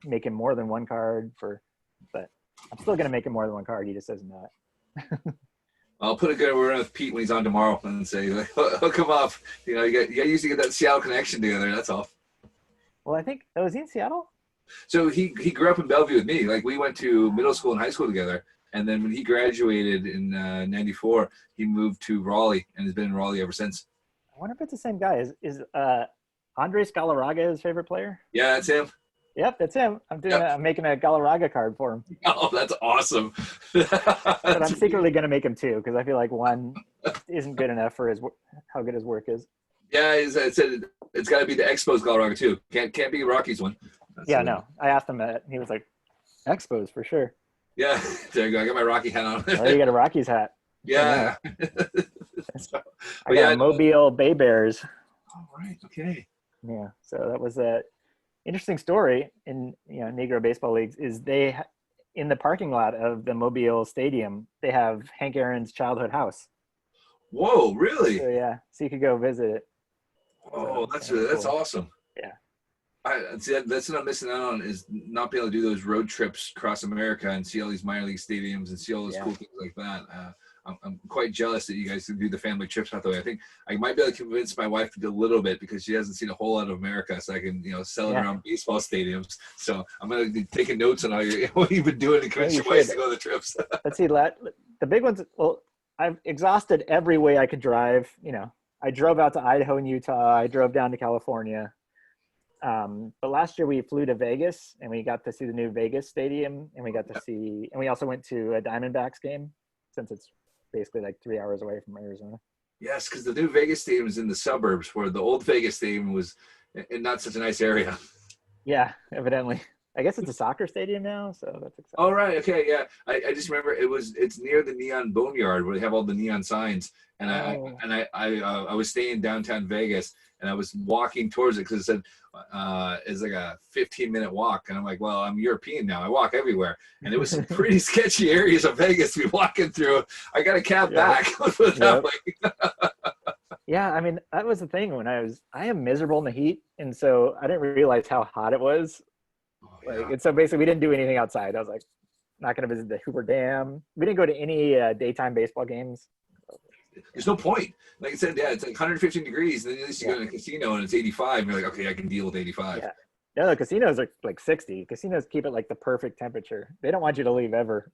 make him more than one card but I'm still gonna make him more than one card. He just doesn't know it. I'll put a good word with Pete when he's on tomorrow and say, hook him up. You got to get that Seattle connection together. That's all. Well, I think, was he in Seattle? So he grew up in Bellevue with me. Like we went to middle school and high school together. And then when he graduated in 94, he moved to Raleigh and has been in Raleigh ever since. I wonder if it's the same guy. Is Andres Galarraga his favorite player? Yeah, that's him. Yep, that's him. I'm making a Galarraga card for him. Oh, that's awesome. But I'm secretly going to make him two, because I feel like one isn't good enough for how good his work is. Yeah, I said it's got to be the Expos Galarraga too. Can't be Rocky's one. No. I asked him that. He was like, Expos for sure. Yeah, there you go. I got my Rocky hat on. Oh, you got a Rockies hat. Yeah. I got Mobile Bay Bears. All right. Okay. Yeah. So that was a interesting story in Negro baseball leagues. Is they in the parking lot of the Mobile Stadium, they have Hank Aaron's childhood house. Whoa! Really? So yeah, so you could go visit it. Oh, that's cool. Awesome. Yeah. That's what I'm missing out on, is not being able to do those road trips across America and see all these minor league stadiums and see all those cool things like that. I'm quite jealous that you guys do the family trips that way. I think I might be able to convince my wife to do a little bit, because she hasn't seen a whole lot of America, so I can sell it around baseball stadiums. So I'm gonna be taking notes on what you've been doing to convince your wife to go on the trips. Let's see, the big ones. Well, I've exhausted every way I could drive. I drove out to Idaho and Utah. I drove down to California. But last year we flew to Vegas, and we got to see the new Vegas stadium, and we also went to a Diamondbacks game, since it's basically like 3 hours away from Arizona. Yes, because the new Vegas stadium is in the suburbs, where the old Vegas stadium was in not such a nice area. Yeah, evidently. I guess it's a soccer stadium now, so that's exciting. Oh, right. Okay, yeah. I just remember it's near the Neon Boneyard, where they have all the neon signs. And I was staying downtown Vegas, and I was walking towards it because it said it's like a 15-minute walk. And I'm like, well, I'm European now. I walk everywhere. And it was some pretty sketchy areas of Vegas to be walking through. I got a cab back. Put it that way. Yeah, I mean, that was the thing when I am miserable in the heat. And so I didn't realize how hot it was. Oh, Like, yeah. and so basically we didn't do anything outside. I was like, not going to visit the Hoover Dam. We didn't go to any daytime baseball games. There's no point. Like I said, yeah, it's like 115 degrees. And then at least you Yeah. go to a casino and it's 85. And you're like, okay, I can deal with 85. Yeah. No, the casinos are like 60. Casinos keep it like the perfect temperature. They don't want you to leave ever.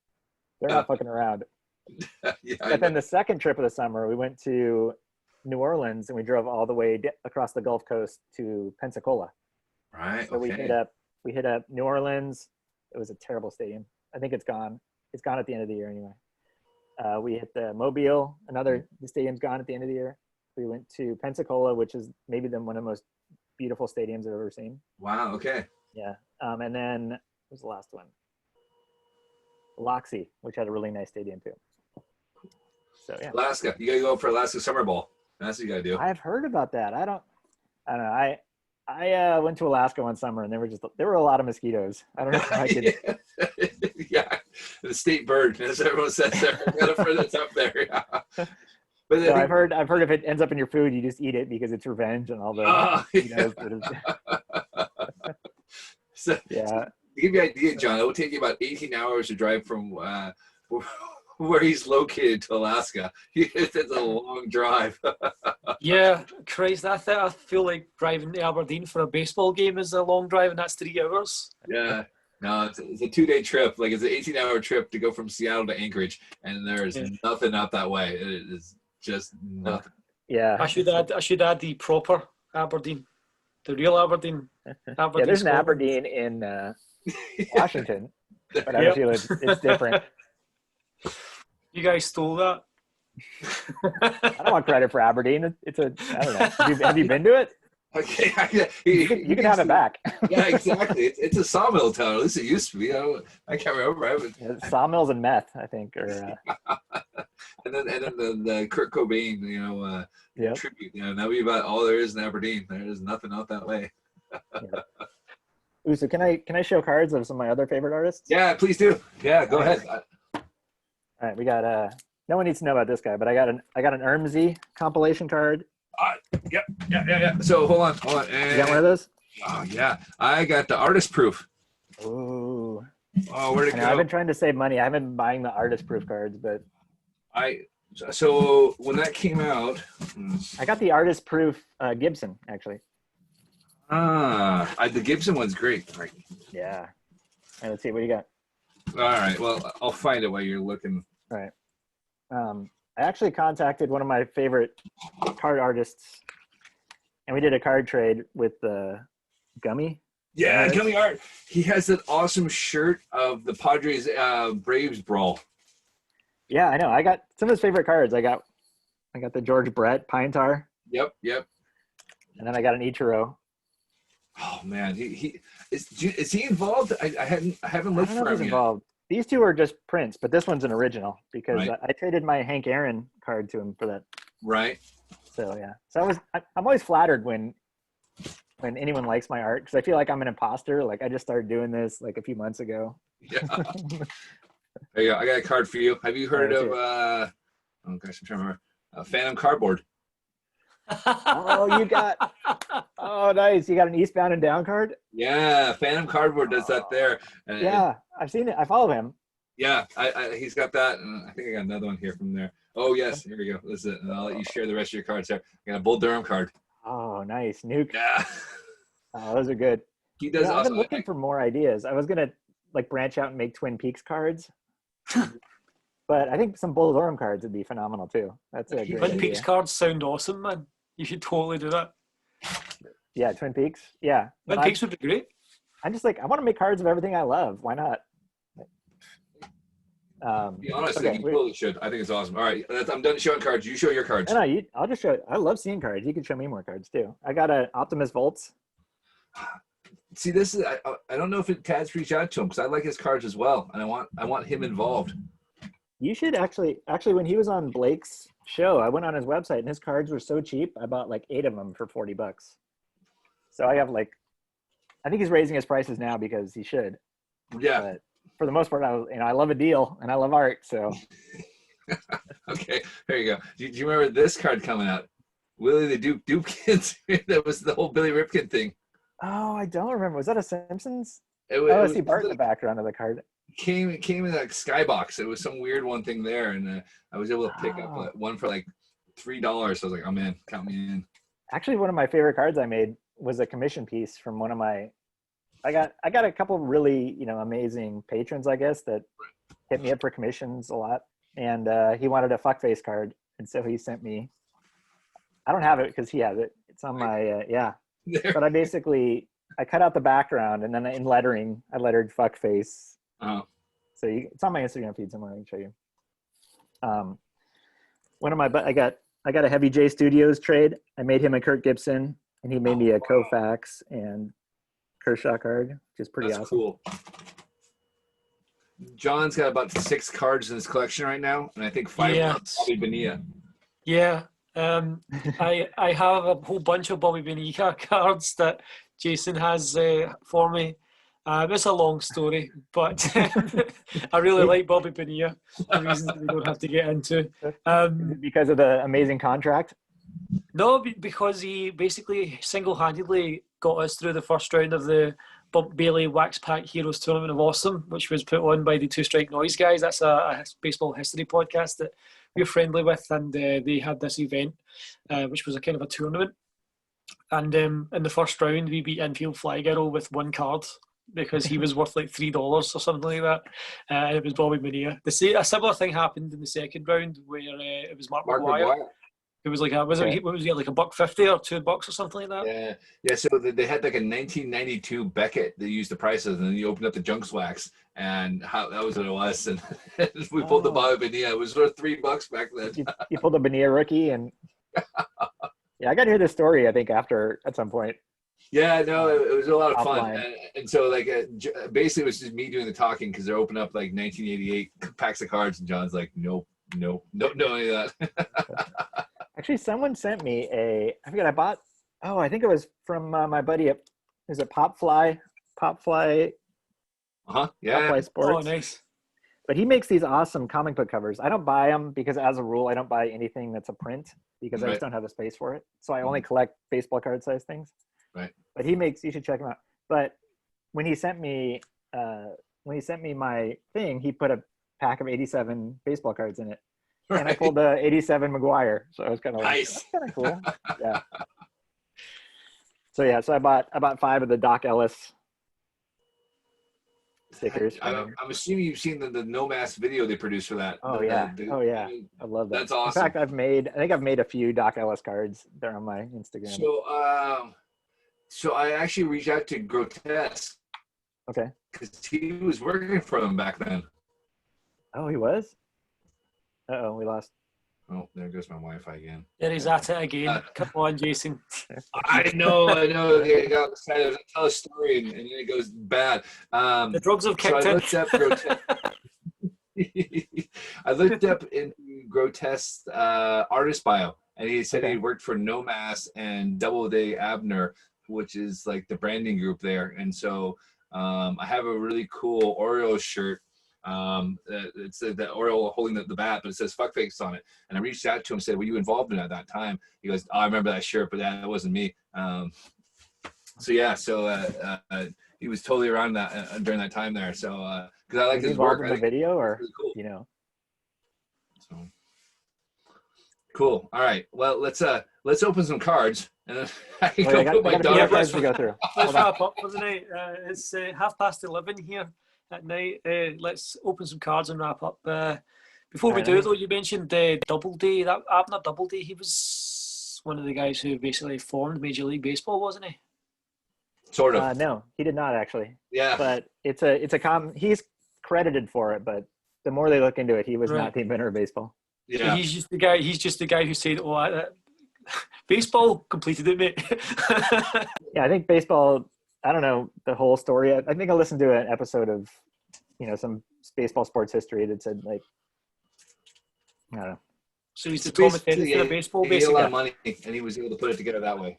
They're not fucking around. Yeah, But then the second trip of the summer, we went to New Orleans and we drove all the way across the Gulf Coast to Pensacola. right. So Okay. we hit up New Orleans. It was a terrible stadium. I think it's gone. It's gone at the end of the year anyway. We hit the Mobile. The stadium's gone at the end of the year. We went to Pensacola, which is maybe one of the most beautiful stadiums I've ever seen. Wow. Okay. Yeah. And then what was the last one? Loxie, which had a really nice stadium too. So yeah. Alaska. You got to go for Alaska Summer Bowl. That's what you got to do. I've heard about that. I don't know. I went to Alaska one summer and there were a lot of mosquitoes. I don't know if I could. Yeah, the state bird, as everyone says there. That's up there. Yeah. But So I've heard if it ends up in your food, you just eat it because it's revenge and all the mosquitoes. So, Yeah. to give you an idea, John, it will take you about 18 hours to drive from where he's located to Alaska. It's a long drive. Yeah, Christ, I feel like driving to Aberdeen for a baseball game is a long drive, and that's 3 hours. Yeah. No, it's a 2-day trip. Like it's an 18-hour trip to go from Seattle to Anchorage, and there's nothing out that way. It is just nothing. Yeah. I should add the proper Aberdeen, the real Aberdeen. Yeah, there's an Aberdeen in Washington, but I feel it's different. You guys stole that. I don't want credit for Aberdeen. I don't know. Have you been to it? Okay, You can have it back. Yeah, exactly. It's a sawmill town. At least it used to be. I can't remember. Sawmills and meth, I think, or and then the Kurt Cobain, tribute. That would be about all there is in Aberdeen. There is nothing out that way. Ooh, so can I show cards of some of my other favorite artists? Yeah, please do. Yeah, go ahead. All right, we got no one needs to know about this guy, but I got an Ermsey compilation card. Yeah. So hold on. And, you got one of those? Oh yeah, I got the artist proof. Ooh. Oh, where'd it go? I've been trying to save money. I haven't been buying the artist proof cards, but so when that came out, I got the artist proof Gibson actually. The Gibson one's great. Right. Yeah. All right, let's see what you got. All right. Well, I'll find it while you're looking. All right. I actually contacted one of my favorite card artists, and we did a card trade with Gummy. Yeah, Gummy Art. He has that awesome shirt of the Padres Braves brawl. Yeah, I know. I got some of his favorite cards. I got the George Brett Pine Tar. Yep. And then I got an Ichiro. Oh man, he is he involved? I haven't looked for him yet. Involved. These two are just prints, but this one's an original because right. I traded my Hank Aaron card to him for that. Right. So yeah. So I'm always flattered when anyone likes my art because I feel like I'm an imposter. Like I just started doing this like a few months ago. Yeah. There you go. I got a card for you. Have you heard of oh gosh, I'm trying to remember. Phantom Cardboard. Oh nice. You got an Eastbound and Down card? Yeah, Phantom Cardboard does that there. Yeah, I've seen it. I follow him. Yeah, he's got that, and I think I got another one here from there. Oh yes, here we go. This is it. And I'll let you share the rest of your cards there. I got a Bull Durham card. Oh nice. Nuke. Yeah. Oh, those are good. He does I've been looking for more ideas. I was gonna like branch out and make Twin Peaks cards. But I think some Bull Durham cards would be phenomenal too. That's a great Twin Peaks cards sound awesome, man. You should totally do that. Yeah, Twin Peaks. Yeah. Twin Peaks would be great. I'm just like, I want to make cards of everything I love. Why not? To be honest, I think you totally should. I think it's awesome. All right, I'm done showing cards. You show your cards. No, I'll just show. I love seeing cards. You can show me more cards too. I got an Optimus Volts. See, this is I don't know if Tad's reached out to him because I like his cards as well, and I want him involved. You should actually when he was on Blake's show, I went on his website and his cards were so cheap. I bought like 8 of them for $40. So I have I think he's raising his prices now because he should. Yeah. But for the most part, I love a deal and I love art. So. Okay, there you go. Do you remember this card coming out? Willie the Duke Dupkins. That was the whole Billy Ripken thing. Oh, I don't remember. Was that a Simpsons? It I was see Bart in the background of the card. came in like skybox. It was some weird one thing there, and I was able to pick up one for like $3. So I was like, I'm in. Count me in. Actually, one of my favorite cards I made was a commission piece from one of my. I got a couple really amazing patrons, I guess, that hit me up for commissions a lot, and he wanted a fuckface card, and so he sent me. I don't have it because he has it. It's on my There. But I cut out the background, and then in lettering I lettered fuckface. Oh. So it's on my Instagram feed somewhere. I can show you. I got a Heavy J Studios trade. I made him a Kirk Gibson, and he made me a Koufax and Kershaw card, which is pretty awesome. Cool. John's got about 6 cards in his collection right now, and I think 5 are Bobby Bonilla. Yeah. I have a whole bunch of Bobby Bonilla cards that Jason has for me. It's a long story, but I really like Bobby Bonilla for reasons that we don't have to get into. Because of the amazing contract? No, because he basically single-handedly got us through the first round of the Bump Bailey Wax Pack Heroes Tournament of Awesome, which was put on by the Two Strike Noise guys. That's a baseball history podcast that we're friendly with, and they had this event, which was a kind of a tournament. And in the first round, we beat Infield Fly Girl with 1 card because he was worth like $3 or something like that. And it was Bobby Bonilla. A similar thing happened in the second round where it was Mark McGuire. It was like what was he like $1.50 or $2 or something like that? Yeah. So they had like a 1992 Beckett that used the prices, and then you opened up the Junks Wax, and that was what it was. And we pulled the Bobby Bonilla. It was worth $3 back then. You pulled a Bonilla rookie, and yeah, I got to hear this story. I think after at some point. Yeah, no, it was a lot of fun, and so like basically it was just me doing the talking because they're opening up like 1988 packs of cards, and John's like, no, any of that. Actually, someone sent me I think it was from my buddy is it Popfly? Yeah. Popfly Sports. Oh, nice. But he makes these awesome comic book covers. I don't buy them because as a rule, I don't buy anything that's a print because I just don't have the space for it. So I only collect baseball card size things. Right. But you should check him out. But when he sent me my thing, he put a pack of 87 baseball cards in it. Right. And I pulled the 87 McGuire. So I was kind of like, that's kind of cool. Yeah. So I bought 5 of the Doc Ellis stickers. I'm assuming you've seen the No Mask video they produced for that. Oh yeah. I love that. That's awesome. In fact, I think I've made a few Doc Ellis cards. They're on my Instagram. So I actually reached out to Grotesque. Okay. Because he was working for them back then. Oh, he was? Uh-oh, we lost. Oh, there goes my Wi-Fi again. There he's at it again. Come on, Jason. I know. I got excited to tell a story, and then it goes bad. The drugs have kicked in. I looked up in Grotesque artist bio, and he said he worked for No Mask and Doubleday Abner, which is like the branding group there. And so I have a really cool Orioles shirt. It's the Oriole holding the bat, but it says fuckface on it. And I reached out to him and said, were you involved in it at that time? He goes, I remember that shirt, but that wasn't me. So he was totally around that during that time there. So because I like his work. In the video, or really cool. So cool. All right. Well, let's open some cards, and then I can go put my dog. Let's wrap up for the night. It's 11:30 here at night. Let's open some cards and wrap up. Before we do, though, you mentioned Doubleday. That Abner Doubleday, he was one of the guys who basically formed Major League Baseball, wasn't he? Sort of. No, he did not actually. Yeah. But he's credited for it, but the more they look into it, he was not the inventor of baseball. Yeah. So he's just the guy who said, baseball completed it, mate. Yeah, I think baseball, I don't know the whole story. I think I listened to an episode of, some baseball sports history that said, like, I don't know. So he's the Thomas Edison of baseball, basically. He had a lot of money, and he was able to put it together that way.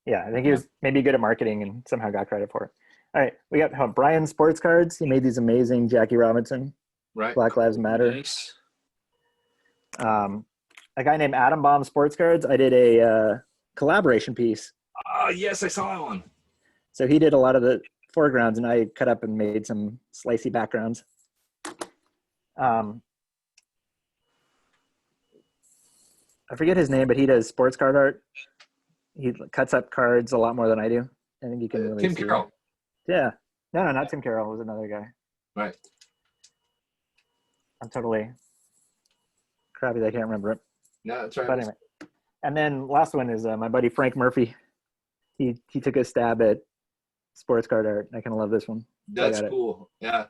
Yeah, I think he was maybe good at marketing and somehow got credit for it. All right, we got Brian Sports Cards. He made these amazing Jackie Robinson, Black Lives Matter. Nice. a guy named Adam Baum Sports Cards. I did a collaboration piece. Yes, I saw that one. So he did a lot of the foregrounds, and I cut up and made some slicey backgrounds. I forget his name, but he does sports card art. He cuts up cards a lot more than I do. I think you can really Tim see Carroll. it. Yeah. No, not Tim Carroll. It was another guy. Right. I'm totally crappy that I can't remember it. No, that's right. But anyway. And then last one is my buddy Frank Murphy. He took a stab at sports card art. I kind of love this one. That's cool. Yeah.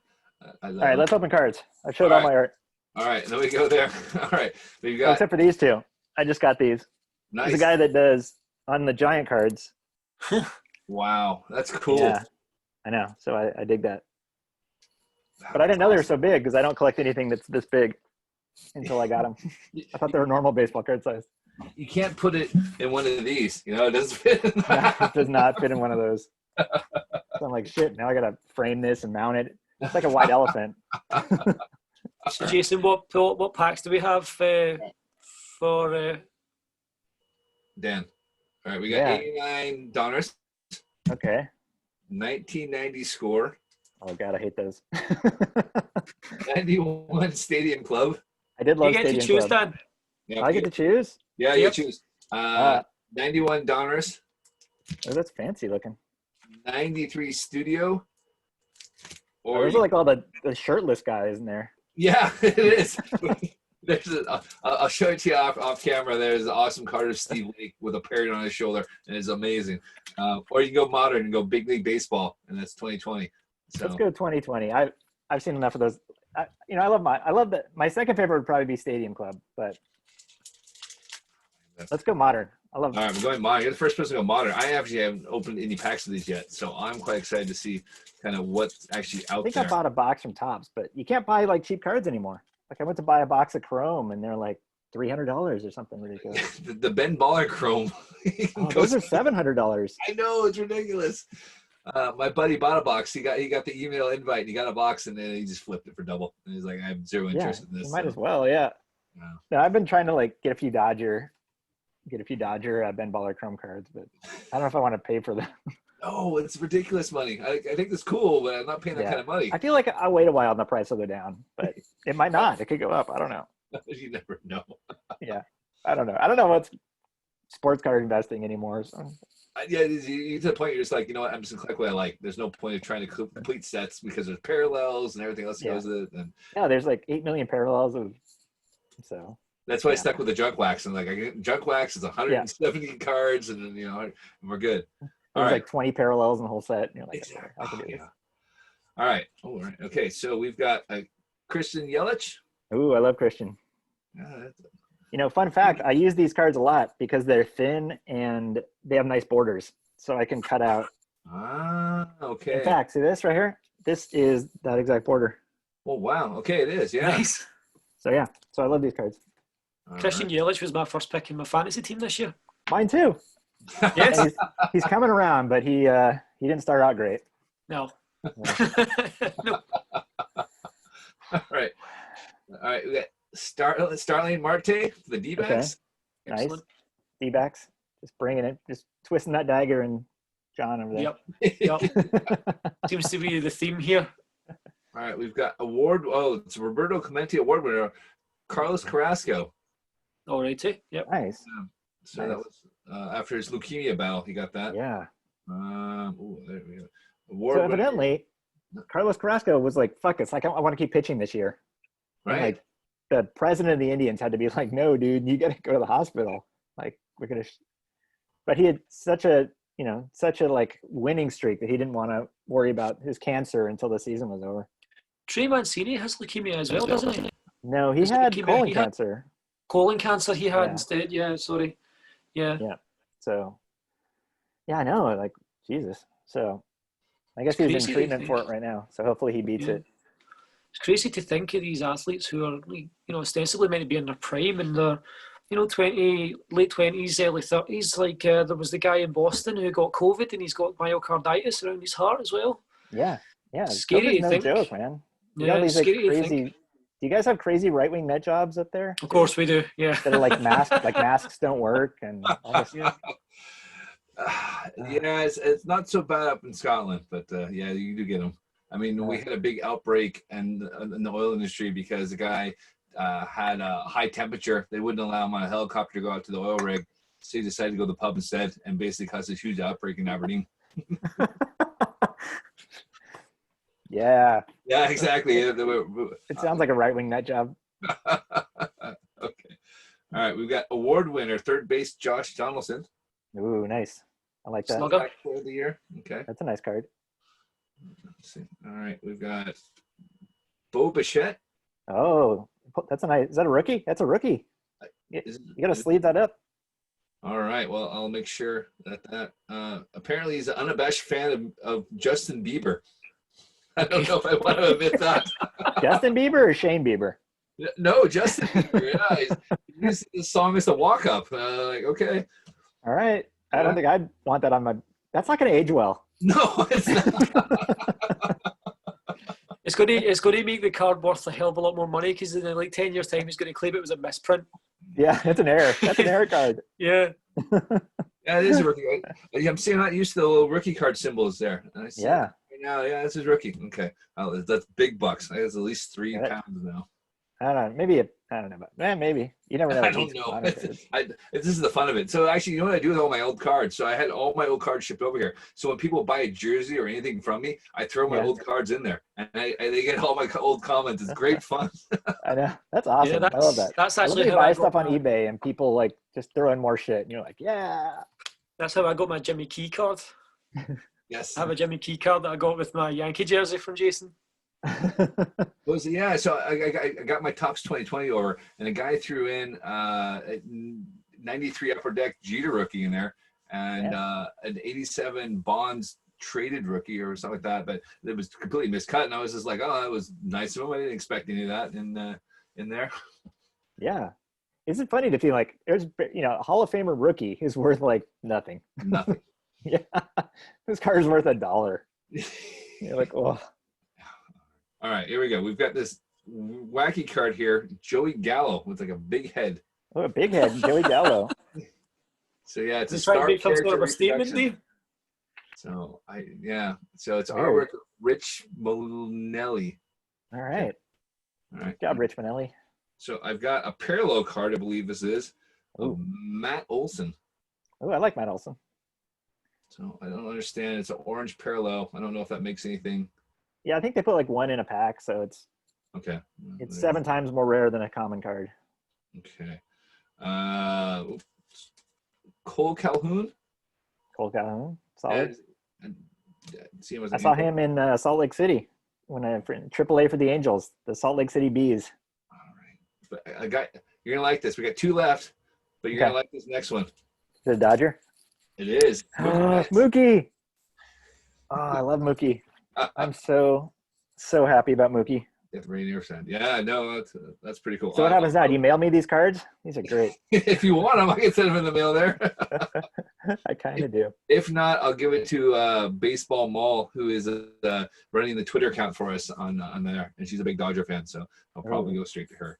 All right, let's open cards. I showed all my art. All right, then we go there. All right, we've got. Except for these two. I just got these. Nice. There's a guy that does on the giant cards. Wow, that's cool. Yeah, I know. So I dig that. But I didn't know they were so big because I don't collect anything that's this big until I got them. I thought they were normal baseball card size. You can't put it in one of these. You know, it doesn't fit. No, it does not fit in one of those. So I'm like, shit, now I got to frame this and mount it. It's like a white elephant. So Jason, what packs do we have for Dan? All right, we got $89. Okay. 1990 score. Oh God, I hate those. 91 Stadium Club. I did love you get Stadium to choose, Club. Dan? Yep, I get to choose? Yeah, you choose. $91. Oh, that's fancy looking. 93 Studio. Or those are like all the shirtless guys in there. Yeah, it is. I'll show it to you off camera. There's an awesome card of Steve Lake with a parrot on his shoulder, and it's amazing. Or you can go modern and go big league baseball, and that's 2020. So. Let's go 2020. I've seen enough of those. I love that. My second favorite would probably be Stadium Club, but let's go modern. I love. All right, we're going modern. You're the first person to go modern. I actually haven't opened any packs of these yet, so I'm quite excited to see kind of what's actually out there. I think I bought a box from Topps, but you can't buy like cheap cards anymore. Like I went to buy a box of Chrome, and they're like $300 or something ridiculous. the Ben Baller Chrome. Those are $700. I know, it's ridiculous. My buddy bought a box. He got the email invite. And he got a box, and then he just flipped it for double. And he's like, I have zero interest in this. You might as well, yeah. No, I've been trying to like get a few Dodger Ben Baller Chrome cards, but I don't know if I want to pay for them. Oh, it's ridiculous money. I think it's cool, but I'm not paying that kind of money. I feel like I'll wait a while and the price will go down, but it might not. It could go up. I don't know. You never know. Yeah, I don't know. I don't know what's sports card investing anymore. So. Yeah, you to the point you're just like, you know what, I'm just gonna collect what I like. There's no point of trying to complete sets because there's parallels and everything else that goes with it. And there's like 8 million parallels of so. That's why I stuck with the junk wax. And like, I get junk wax is 170 cards, and then and we're good. There's like 20 parallels in the whole set. And you're like, exactly. I can do this. All right. All right. Okay. So we've got Christian Yelich. Ooh, I love Christian. Fun fact, I use these cards a lot because they're thin and they have nice borders. So I can cut out. Okay. In fact, see this right here? This is that exact border. Oh, wow. Okay, it is. Yeah. Nice. So, yeah. So I love these cards. Christian Yelich was my first pick in my fantasy team this year. Mine too. Yes. He's coming around, but he didn't start out great. No. No. All right. We got Starling Marte for the D-backs. Okay. Nice. D-backs. Just bringing it. Just twisting that dagger and John over there. Yep. Seems to be the theme here. All right. We've got it's Roberto Clemente award winner, Carlos Carrasco. All righty. Yep. Nice. So that was after his leukemia battle, he got that. Yeah. There we go. So evidently, Carlos Carrasco was like, "Fuck it, like I want to keep pitching this year." Right. And, like the president of the Indians had to be like, "No, dude, you got to go to the hospital. Like we're gonna." But he had such a like winning streak that he didn't want to worry about his cancer until the season was over. Trey Mancini has leukemia as well, doesn't he? No, he had colon cancer. Colon cancer he had instead. Yeah, sorry. Yeah. Yeah. So, yeah, I know. Like, Jesus. So, I guess he's in treatment for it right now. So hopefully he beats it. It's crazy to think of these athletes who are, ostensibly meant to be in their prime and they're, late 20s, early 30s. Like there was the guy in Boston who got COVID and he's got myocarditis around his heart as well. Yeah. Yeah. Scary to think. No joke, man. Yeah, these scary like crazy Do you guys have crazy right-wing nut jobs up there? Of course we do. Yeah. That are like masks don't work and all this. Yeah. Yeah, it's not so bad up in Scotland, but yeah, you do get them. I mean, we had a big outbreak in the oil industry because the guy had a high temperature. They wouldn't allow him on a helicopter to go out to the oil rig, so he decided to go to the pub instead, and basically caused a huge outbreak in Aberdeen. Yeah. Yeah, exactly. It sounds like a right-wing nut job. Okay. All right, we've got award winner, third base Josh Donaldson. Ooh, nice. I like that. Slugger. For the year. Okay. That's a nice card. Let's see. All right, we've got Bo Bichette. Oh, that's a nice. Is that a rookie? That's a rookie. You got to sleeve that up. All right. Well, I'll make sure that apparently he's an unabashed fan of Justin Bieber. I don't know if I want to admit that. Justin Bieber or Shane Bieber? No, Justin Bieber. Yeah, he's the song is a walk up. Like, okay. All right. I don't think I'd want that on my. That's not going to age well. No, it's not. It's going to make the card worth a hell of a lot more money because in like 10 years' time, he's going to claim it was a misprint. Yeah, it's an error. That's an error card. Yeah. Yeah, it is a rookie. I'm seeing not used to the little rookie card symbols there. And I see Yeah. right now, yeah, this is rookie. Okay. Oh, that's big bucks. That's at least 3 Yeah, pounds now. I don't know. Maybe I don't know. But maybe you never know. I don't know. This is the fun of it. So actually, you know what I do with all my old cards? So I had all my old cards shipped over here. So when people buy a jersey or anything from me, I throw my old cards in there, and they get all my old comments. It's great fun. I know. That's awesome. Yeah, I love that. That's I love actually when you how buy I stuff got on eBay and people like just throw in more shit, and you're like, yeah. That's how I got my Jimmy Key card. Yes. I have a Jimmy Key card that I got with my Yankee jersey from Jason. Yeah, so I got my Topps 2020 over, and a guy threw in 93 Upper Deck Jeter rookie in there, and an 87 Bonds traded rookie or something like that, but it was completely miscut, and I was just like, oh, that was nice of him. I didn't expect any of that in there. Yeah. Isn't it funny to feel like there's, a Hall of Famer rookie is worth like nothing. Nothing. Yeah. This card is worth $1. You're like, oh. All right, here we go. We've got this wacky card here, Joey Gallo with like a big head. Oh, a big head, Joey Gallo. So yeah, it's a He's trying to star make some sort character of a statement, reproduction. Dave. So so it's artwork of Rich Molinelli. All right. All right. Good job, Rich Manelli. So I've got a parallel card, I believe this is, of Ooh. Matt Olson. Oh, I like Matt Olson. So I don't understand. It's an orange parallel. I don't know if that makes anything. Yeah, I think they put like one in a pack, so it's Okay. 7 times more rare than a common card. Okay. Cole Calhoun. Cole Calhoun, solid. I saw him in Salt Lake City when AAA for the Angels, the Salt Lake City Bees. All right. But you're gonna like this. We got 2 left, but you're gonna like this next one. Is it a Dodger? It is. Mookie. Oh, I love Mookie. I'm so happy about Mookie. Yeah, no, that's pretty cool. So what happens now? Do you mail me these cards? These are great. If you want them, I can send them in the mail there. I kind of do. If not, I'll give it to Baseball Mall, who is running the Twitter account for us on there, and she's a big Dodger fan, so I'll probably go straight to her.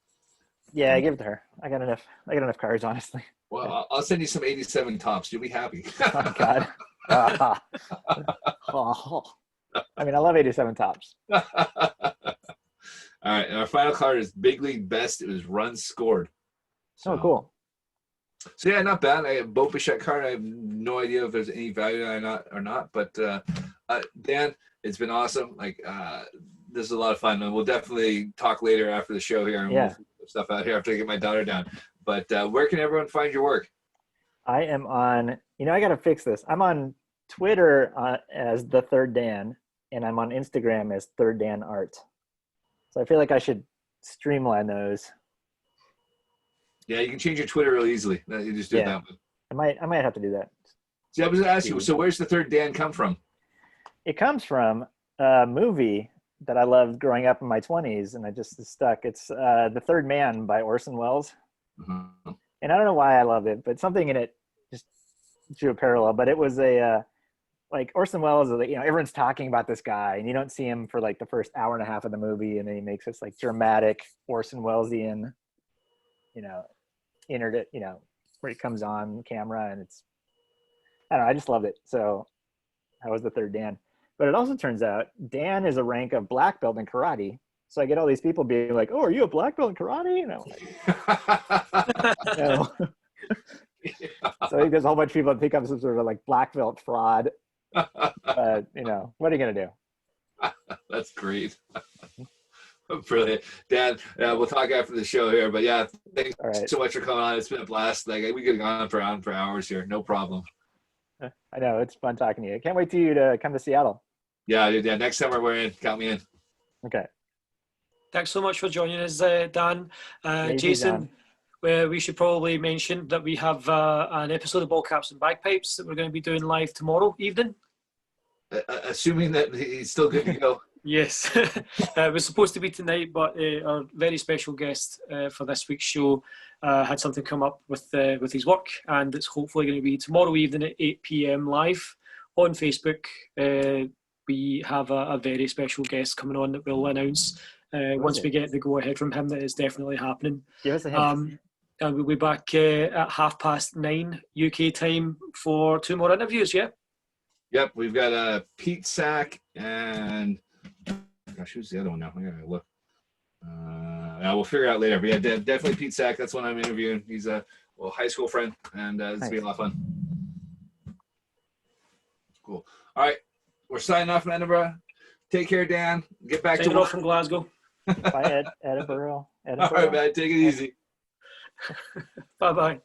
Yeah, give it to her. I got enough cards, honestly. Well, I'll send you some 87 tops. You'll be happy. Oh God. Oh. I mean, I love 87 tops. All right, and our final card is Big League Best. It was runs scored. So, Oh, cool. So yeah, not bad. I have a Bo Bichette card. I have no idea if there's any value or not. But Dan, it's been awesome. This is a lot of fun, and we'll definitely talk later after the show here. And we'll figure stuff out here after I get my daughter down. But where can everyone find your work? I am on. I got to fix this. I'm on Twitter as the Third Dan, and I'm on Instagram as Third Dan Art. So I feel like I should streamline those. Yeah, you can change your Twitter real easily. You just do it that way. I might have to do that. See, I was going to ask you, so where's the Third Dan come from? It comes from a movie that I loved growing up in my 20s, and I just stuck. It's The Third Man by Orson Welles. Mm-hmm. And I don't know why I love it, but something in it just drew a parallel. But it was like Orson Welles, you know, everyone's talking about this guy, and you don't see him for like the first hour and a half of the movie, and then he makes this like dramatic Orson Wellesian, you know, you know, where he comes on camera, and it's, I don't know, I just loved it. So that was the third Dan. But it also turns out Dan is a rank of black belt in karate. So I get all these people being like, "Oh, are you a black belt in karate?" And I'm like, no. So I think there's a whole bunch of people that think I'm some sort of like black belt fraud. You know, what are you gonna do? That's great. Brilliant. Dan, we'll talk after the show here, but yeah, thanks so much for coming on. It's been a blast. Like, we could have gone on for hours here. No problem. I know, it's fun talking to you. I can't wait to you to come to Seattle. Yeah, next summer we're in. Count me in. Okay. Thanks so much for joining us, Dan. Jason, we should probably mention that we have an episode of Ball Caps and Bagpipes that we're going to be doing live tomorrow evening. Assuming that he's still good to go. Yes. It was supposed to be tonight, but our very special guest for this week's show had something come up with his work, and it's hopefully going to be tomorrow evening at 8 p.m. live on Facebook. We have a very special guest coming on that we'll announce once we get the go-ahead from him that it's definitely happening. Give us a hint. And we'll be back at 9:30 UK time for 2 more interviews, yeah? Yep, we've got Pete Sack and, gosh, who's the other one now? I gotta look. We'll figure it out later. But yeah, definitely Pete Sack. That's one I'm interviewing. He's a high school friend, and it's gonna be a lot of fun. Cool. All right, we're signing off from Edinburgh. Take care, Dan. Get back to off from Glasgow. Bye, Edinburgh. All right, man. Take it easy. Bye-bye.